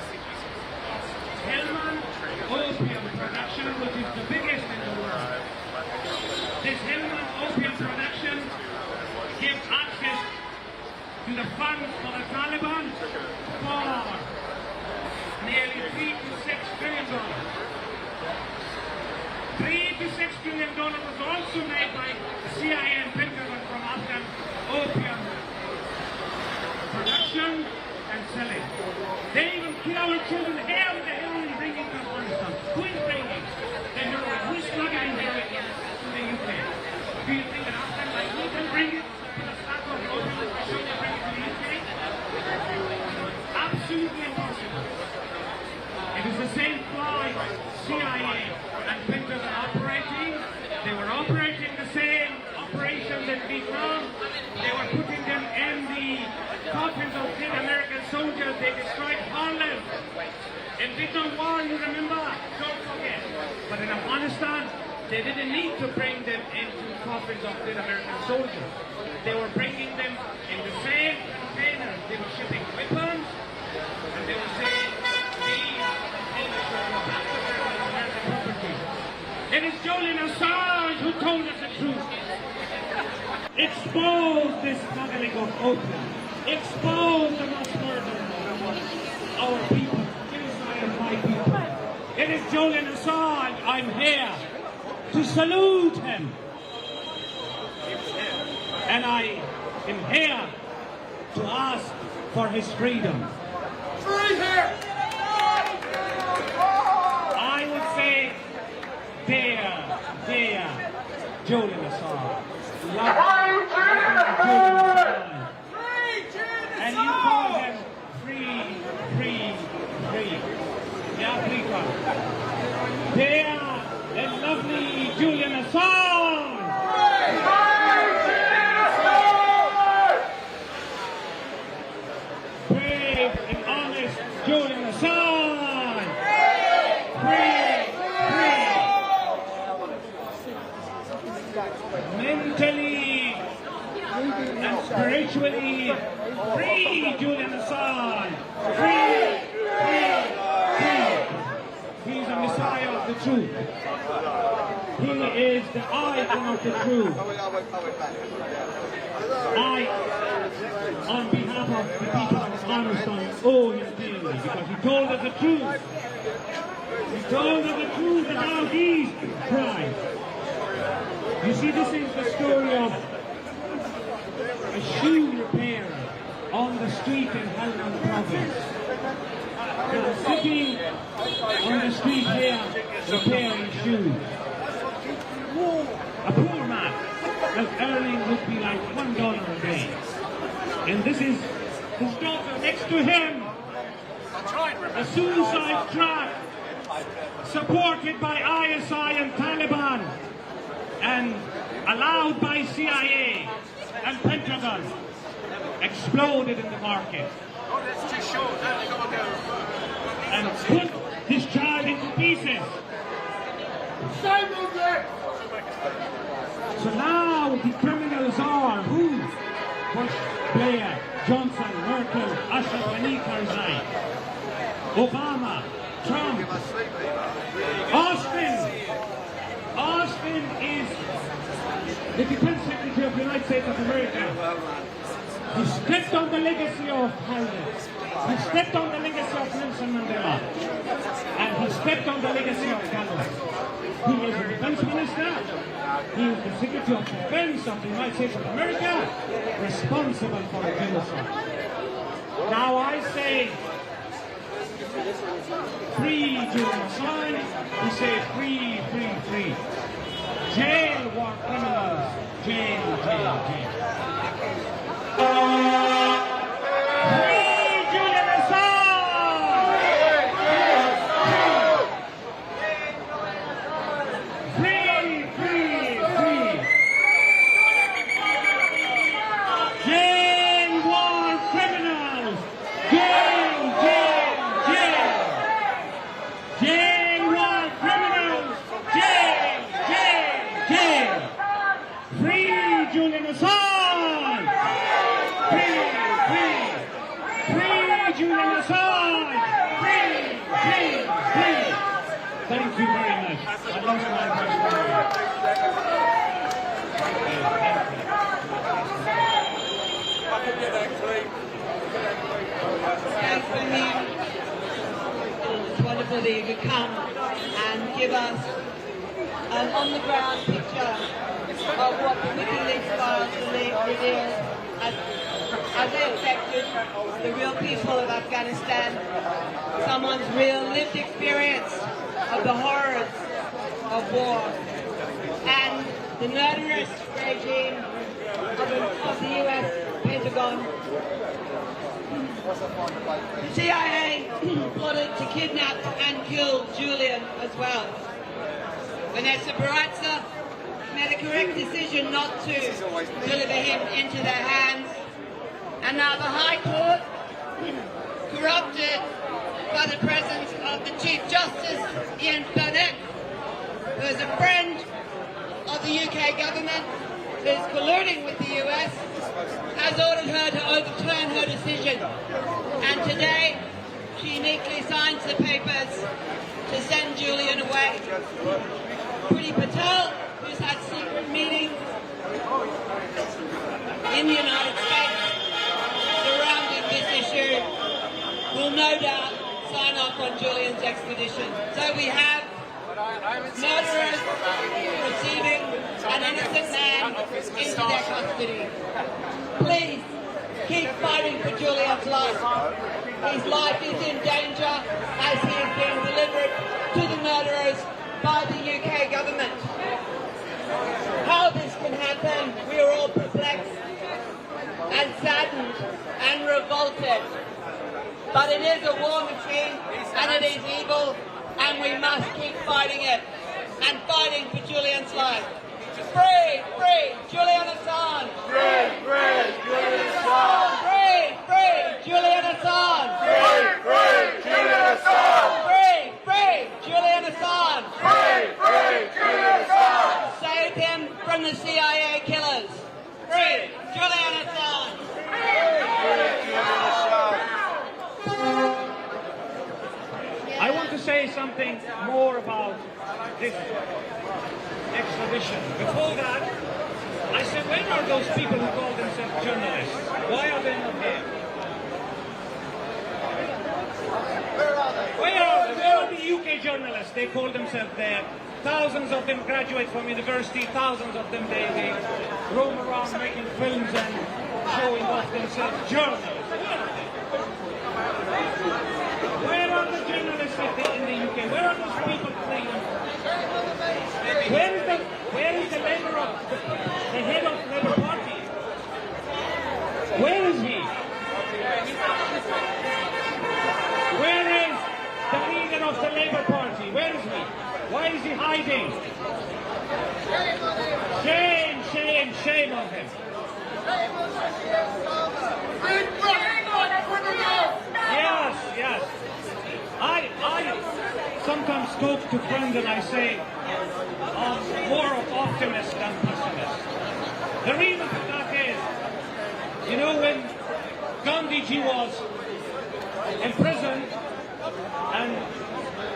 Helmand opium production, which is the biggest in the world. This Helmand opium production $3 to $6 trillion. $3 to $6 trillion was also made by the CIA and Pentagon from Afghan opium production and selling. They even kill our children here with the heroin bringing to Afghanistan. Who is bringing the heroin? Who is smuggling heroin to the UK? Do you think an Afghan like me can bring it to the stock of opium and show they bring it to the UK? Absolutely impossible. It is the same fly CIA and Pentagon operating. They were operating the same operations in Vietnam. They were putting them in the coffins of dead American soldiers. They destroyed Harlem. In Vietnam War, you remember? Don't forget. But in Afghanistan, they didn't need to bring them into coffins of dead American soldiers. They were bringing them in the same containers. They were shipping weapons, and they were saying, these containers were American property. It is Juliana Assange who told us the truth. Expose this smuggling of opium. Expose the mass murder of our people, genocide of my people. It is Juliana Assange. I'm here to salute him. And I am here to ask for his freedom. Free here! I would say, there, Juliana Assange. And you call him free. The Africa. There, the lovely Juliana Assange. Brave and honest Juliana Assange. Mentally and spiritually free, Juliana Assange. Free. He's the Messiah of the truth. He is the icon of the truth. I, on behalf of the people of Afghanistan, owe him dearly because he told us the truth. He told us the truth about these crimes. You see, this is the story of a shoe repairer on the street in Helmand province. He was sitting on the street here repairing shoes. A poor man whose earning would be like $1 a day. And this is his daughter next to him. A suicide trap supported by ISI and Taliban and allowed by CIA and Pentagon exploded in the market and put this child into pieces. So now the criminals are who? Bush, Blair, Johnson, Merkel, Ashraf Ghani, Karzai, Obama, Trump, Austin is the Defense Secretary of the United States of America. He stepped on the legacy of HAYLI. He stepped on the legacy of Nelson Mandela. And he stepped on the legacy of Gandhi. He is the Defense Minister. He is the Secretary of Defense of the United States of America, responsible for the genocide. Now I say, free Juliana Assange. We say free. Jail war criminals. Jail. Free Juliana Assange. Free. Jail war criminals. Jail. Jail war criminals. Jail. Free Juliana Assange. Free Juliana Assange. Free. Thank you very much. I lost my voice. personally to come and give us an on-the-ground picture of what the WikiLeaks files reveal as they affected the real people of Afghanistan, someone's real lived experience of the horrors of war, and the murderous regime of the US Pentagon. The CIA plotted to kidnap and kill Julian as well. Vanessa Barraza made a correct decision not to deliver him into their hands. And now the High Court, corrupted by the presence of the Chief Justice, Ian Burnett, who is a friend of the UK government, who is colluding with the US, has ordered her to overturn her decision. And today, she uniquely signs the papers to send Julian away. Priti Patel, who's had secret meetings in the United States surrounding this issue, will no doubt sign off on Julian's extradition. So we have murderers receiving an innocent man into their custody. Please keep fighting for Julian's life. His life is in danger as he is being delivered to the murderers by the UK government. How this can happen, we are all perplexed and saddened and revolted. But it is a war machine and it is evil, and we must keep fighting it and fighting for Julian's life. Free, free, Julian Assange! Free, free, Julian Assange! Free, free, Julian Assange! Free, free, Julian Assange! Free, free, Julian Assange! Free, free, Julian Assange! Save him from the CIA killers! Free, Julian Assange! Free, free, Julian Assange! I want to say something more about this extradition. Before that, I said, where are those people who call themselves journalists? Why are they not here? Where are they? Where are the UK journalists? They call themselves there. Thousands of them graduate from university, thousands of them, they roam around making films and showing off themselves. Journalists. Where are the journalists in the UK? Where are those people fleeing? Where is the leader of the head of the Labour Party? Where is he? Where is the leader of the Labour Party? Where is he? Why is he hiding? Shame, shame, shame on him. Yes, yes. I sometimes talk to friends and I say I'm more of optimist than pessimist. The reason for that is, you know, when Gandhiji was imprisoned and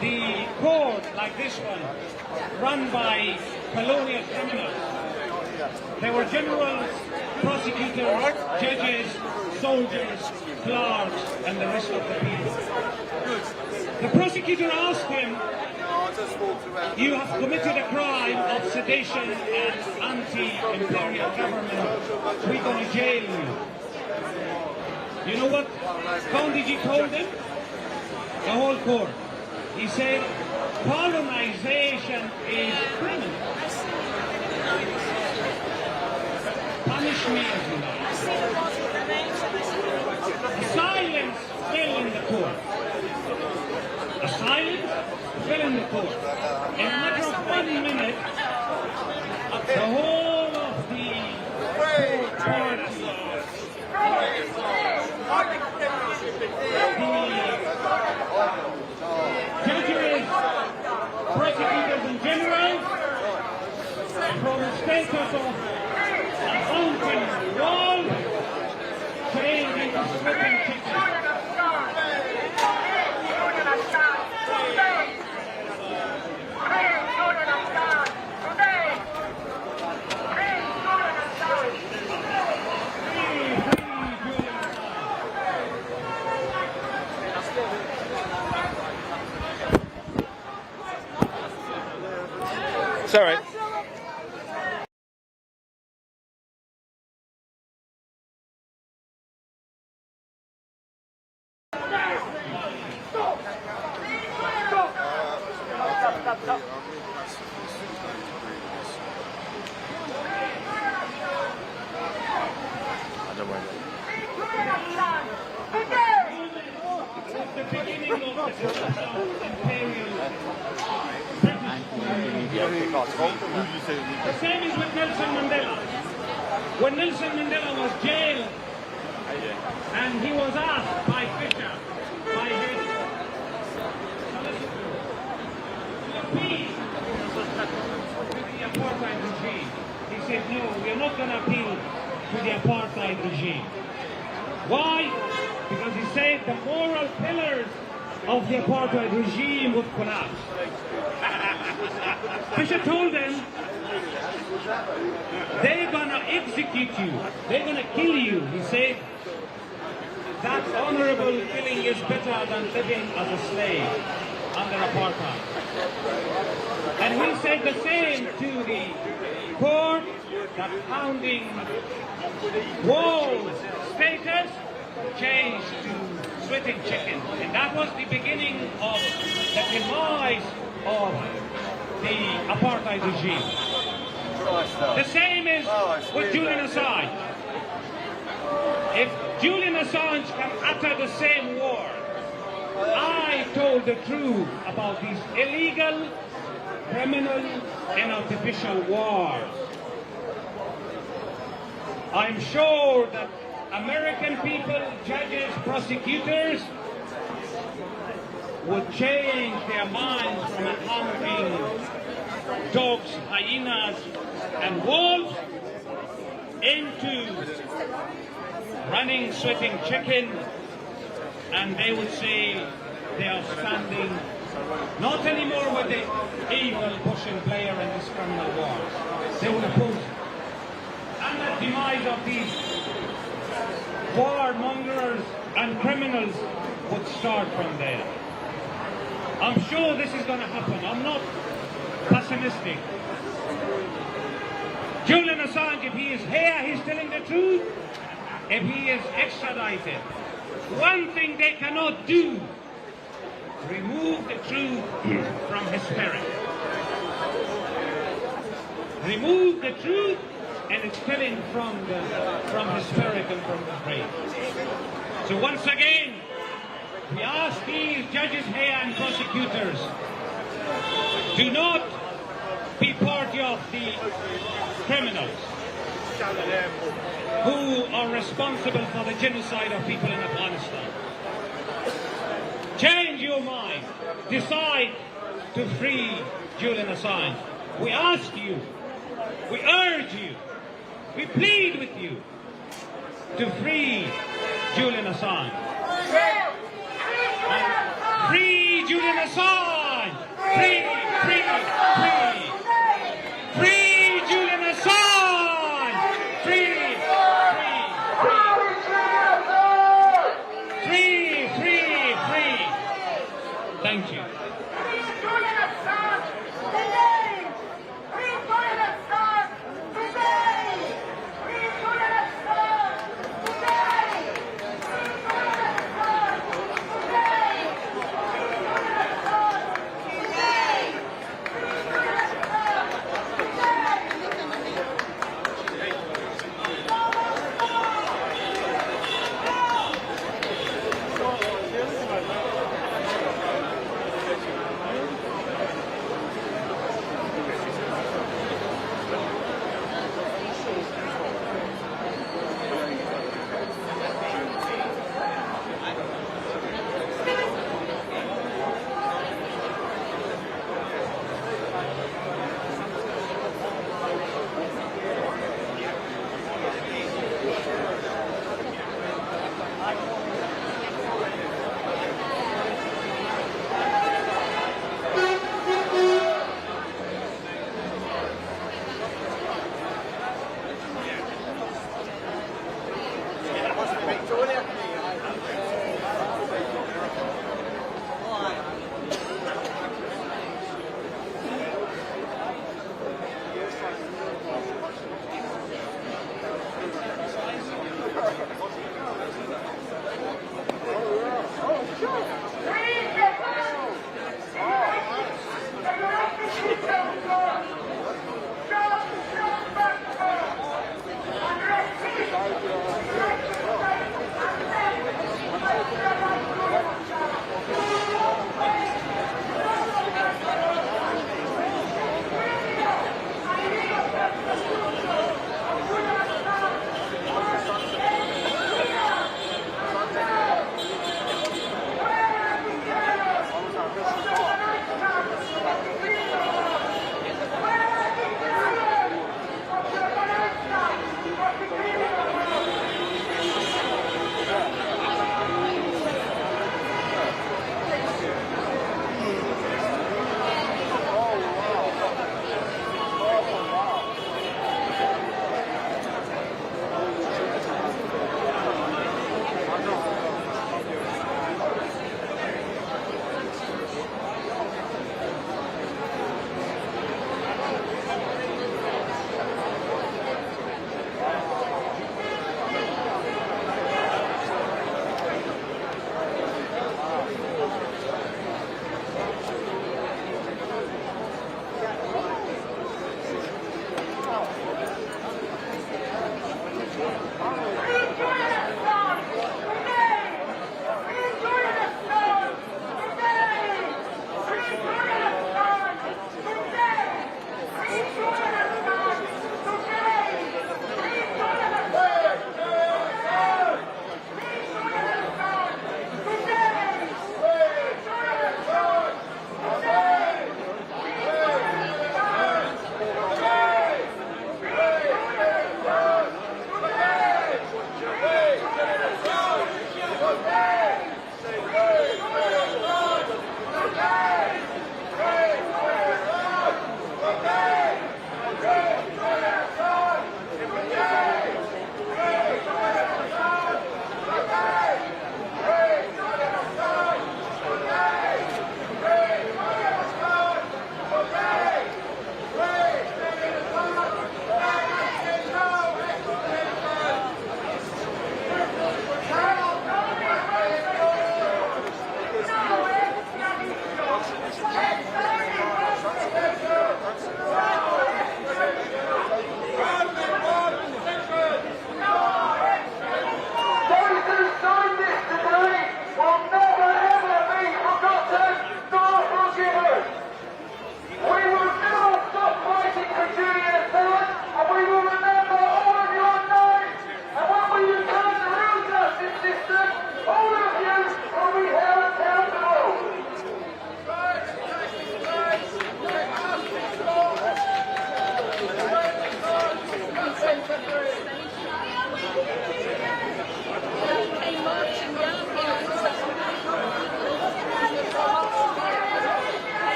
the court, like this one, run by colonial criminals, there were generals, prosecutors, judges, soldiers, clerks, and the rest of the people. The prosecutor asked him, you have committed a crime of sedition and anti-imperial government. We're going to jail you. You know what Gandhiji told him? The whole court. He said, colonization is criminal. Punish me as you like. Silence fell in the court. A silence fell in the court. In a matter of 1 minute, the whole of the party, the judges, prosecutors in general, from the status of a fountain wall, changed into slipping chickens. Sorry. The same is with Nelson Mandela. When Nelson Mandela was jailed, and he was asked by Fisher, by his solicitor, to appeal to the apartheid regime. He said, no, we are not going to appeal to the apartheid regime. Why? Because he said the moral pillars of the apartheid regime would collapse. Fisher told them, they're gonna execute you, they're gonna kill you. He said, that honorable killing is better than living as a slave under apartheid. And he said the same to the court, that founding walls status changed to sweating chicken. And that was the beginning of the demise of the apartheid regime. The same is with Julian Assange. If Julian Assange can utter the same word, I told the truth about these illegal, criminal, and artificial wars, I'm sure that American people, judges, prosecutors, would change their minds from hunting dogs, hyenas, and wolves into running, sweating chicken, and they would say they are standing not anymore with the evil Bushian player in this criminal wars. They would oppose it. And the demise of these warmongers and criminals would start from there. I'm sure this is going to happen. I'm not pessimistic. Julian Assange, if he is here, he's telling the truth. If he is extradited, one thing they cannot do, remove the truth from his spirit. Remove the truth and it's killing from his spirit and from his brain. So once again, we ask these judges here and prosecutors, do not be party of the criminals who are responsible for the genocide of people in Afghanistan. Change your mind. Decide to free Julian Assange. We ask you, we urge you, we plead with you to free Julian Assange. Free Julian Assange! Free, free, free! Free Julian Assange! Free, free, free! Free, free, free! Thank you.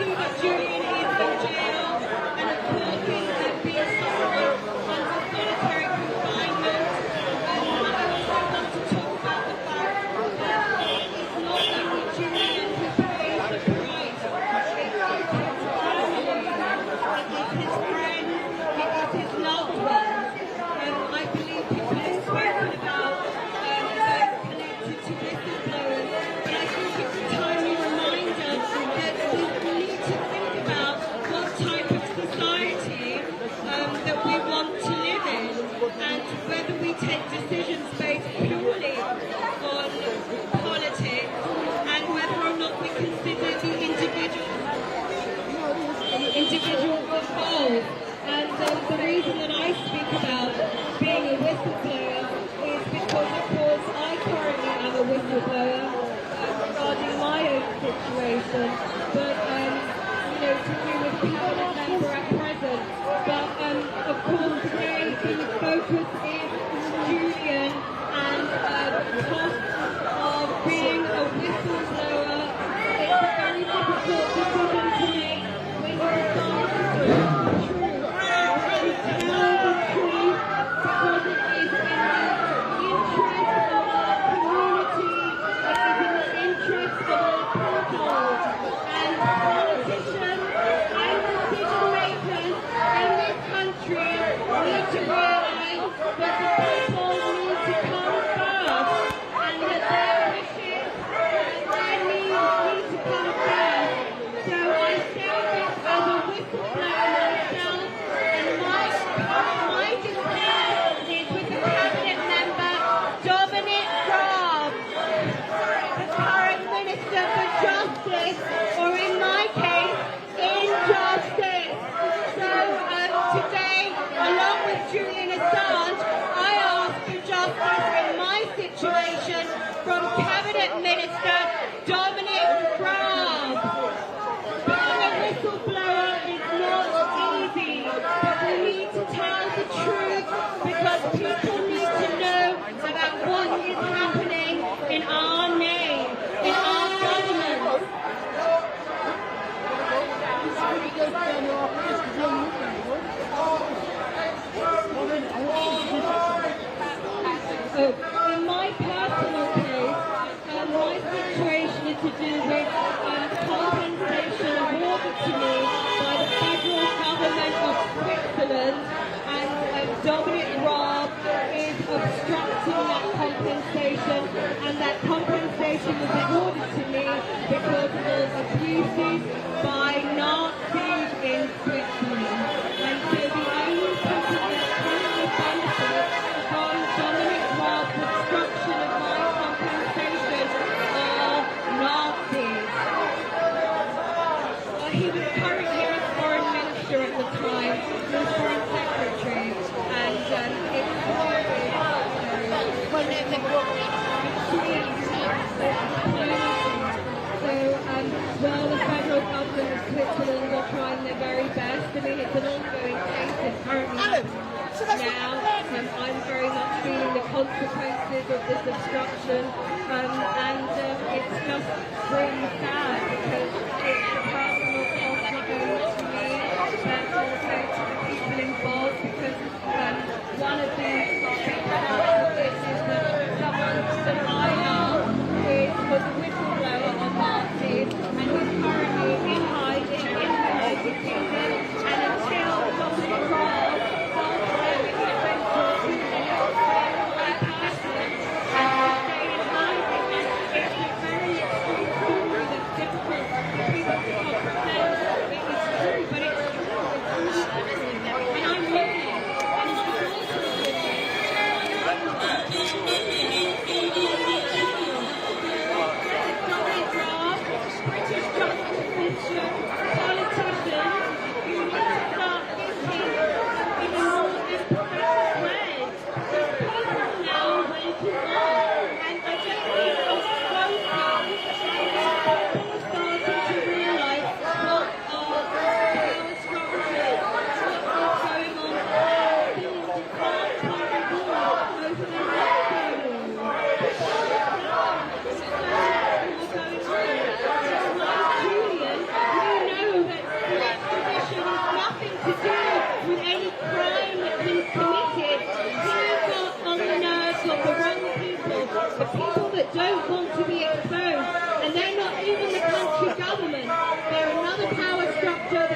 see that Julian is in jail, and of course he's being suffering under solitary confinement. I also want to talk about the fact that it's not only Julian who pays the price. It is his family, it is his friends, it is his loved ones. I believe people have spoken about connected to whistleblowers, but I think it's a timely reminder that we need to think about what type of society that we want to live in, and whether we take decisions based purely on politics, and whether or not we consider the individual involved. And the reason that I speak about being a whistleblower is because, of course, I currently am a whistleblower regarding my own situation, but to do with people that member at present. But of course, today the focus is Julian and costs of being a whistleblower. It's a very difficult decision to make when you decide to tell the truth. Because it is in the interest of our community, it is in the interest of our people, and politicians and decision makers in this country need to realise that the people need to come first, and that their wishes and their needs need to come first. So I say this as a whistleblower myself, and my discussion is with the cabinet member Dominic Raab, the current Minister for Justice, or in my case, Injustice. So today, along with Julian Assange, I ask for justice in my situation from Cabinet Minister Dominic Raab. Being a whistleblower is not easy, but we need to tell the truth because people need to know about what is happening in our name, in our government. In my personal case, my situation is to do with compensation awarded to me by the federal government of Switzerland, and Dominic Raab is obstructing that compensation, and that compensation was awarded to me because of abuses by Nazis in Switzerland. And so the only people that currently benefit from Dominic Raab's obstruction of my compensation are Nazis. He was currently a foreign minister at the time, he was foreign secretary, and it while the federal government of Switzerland are trying their very best, I mean, it's an ongoing case, it's currently now, I'm very much feeling the consequences of this obstruction, and it's just really sad because it's a personal cost not only to me, but also to the people involved, because one of the big parts of this is that someone that I know was a whistleblower on Nazis, and he's currently in hiding in the United Kingdom, and until Dominic Raab solves whatever he went for, he's a person, and he'll stay in hiding, and it's a very extreme story that's difficult for people to comprehend. to do with any crime that he's committed. He got on the nerves of the wrong people, the people that don't want to be exposed. And they're not even the country government. They're another power structure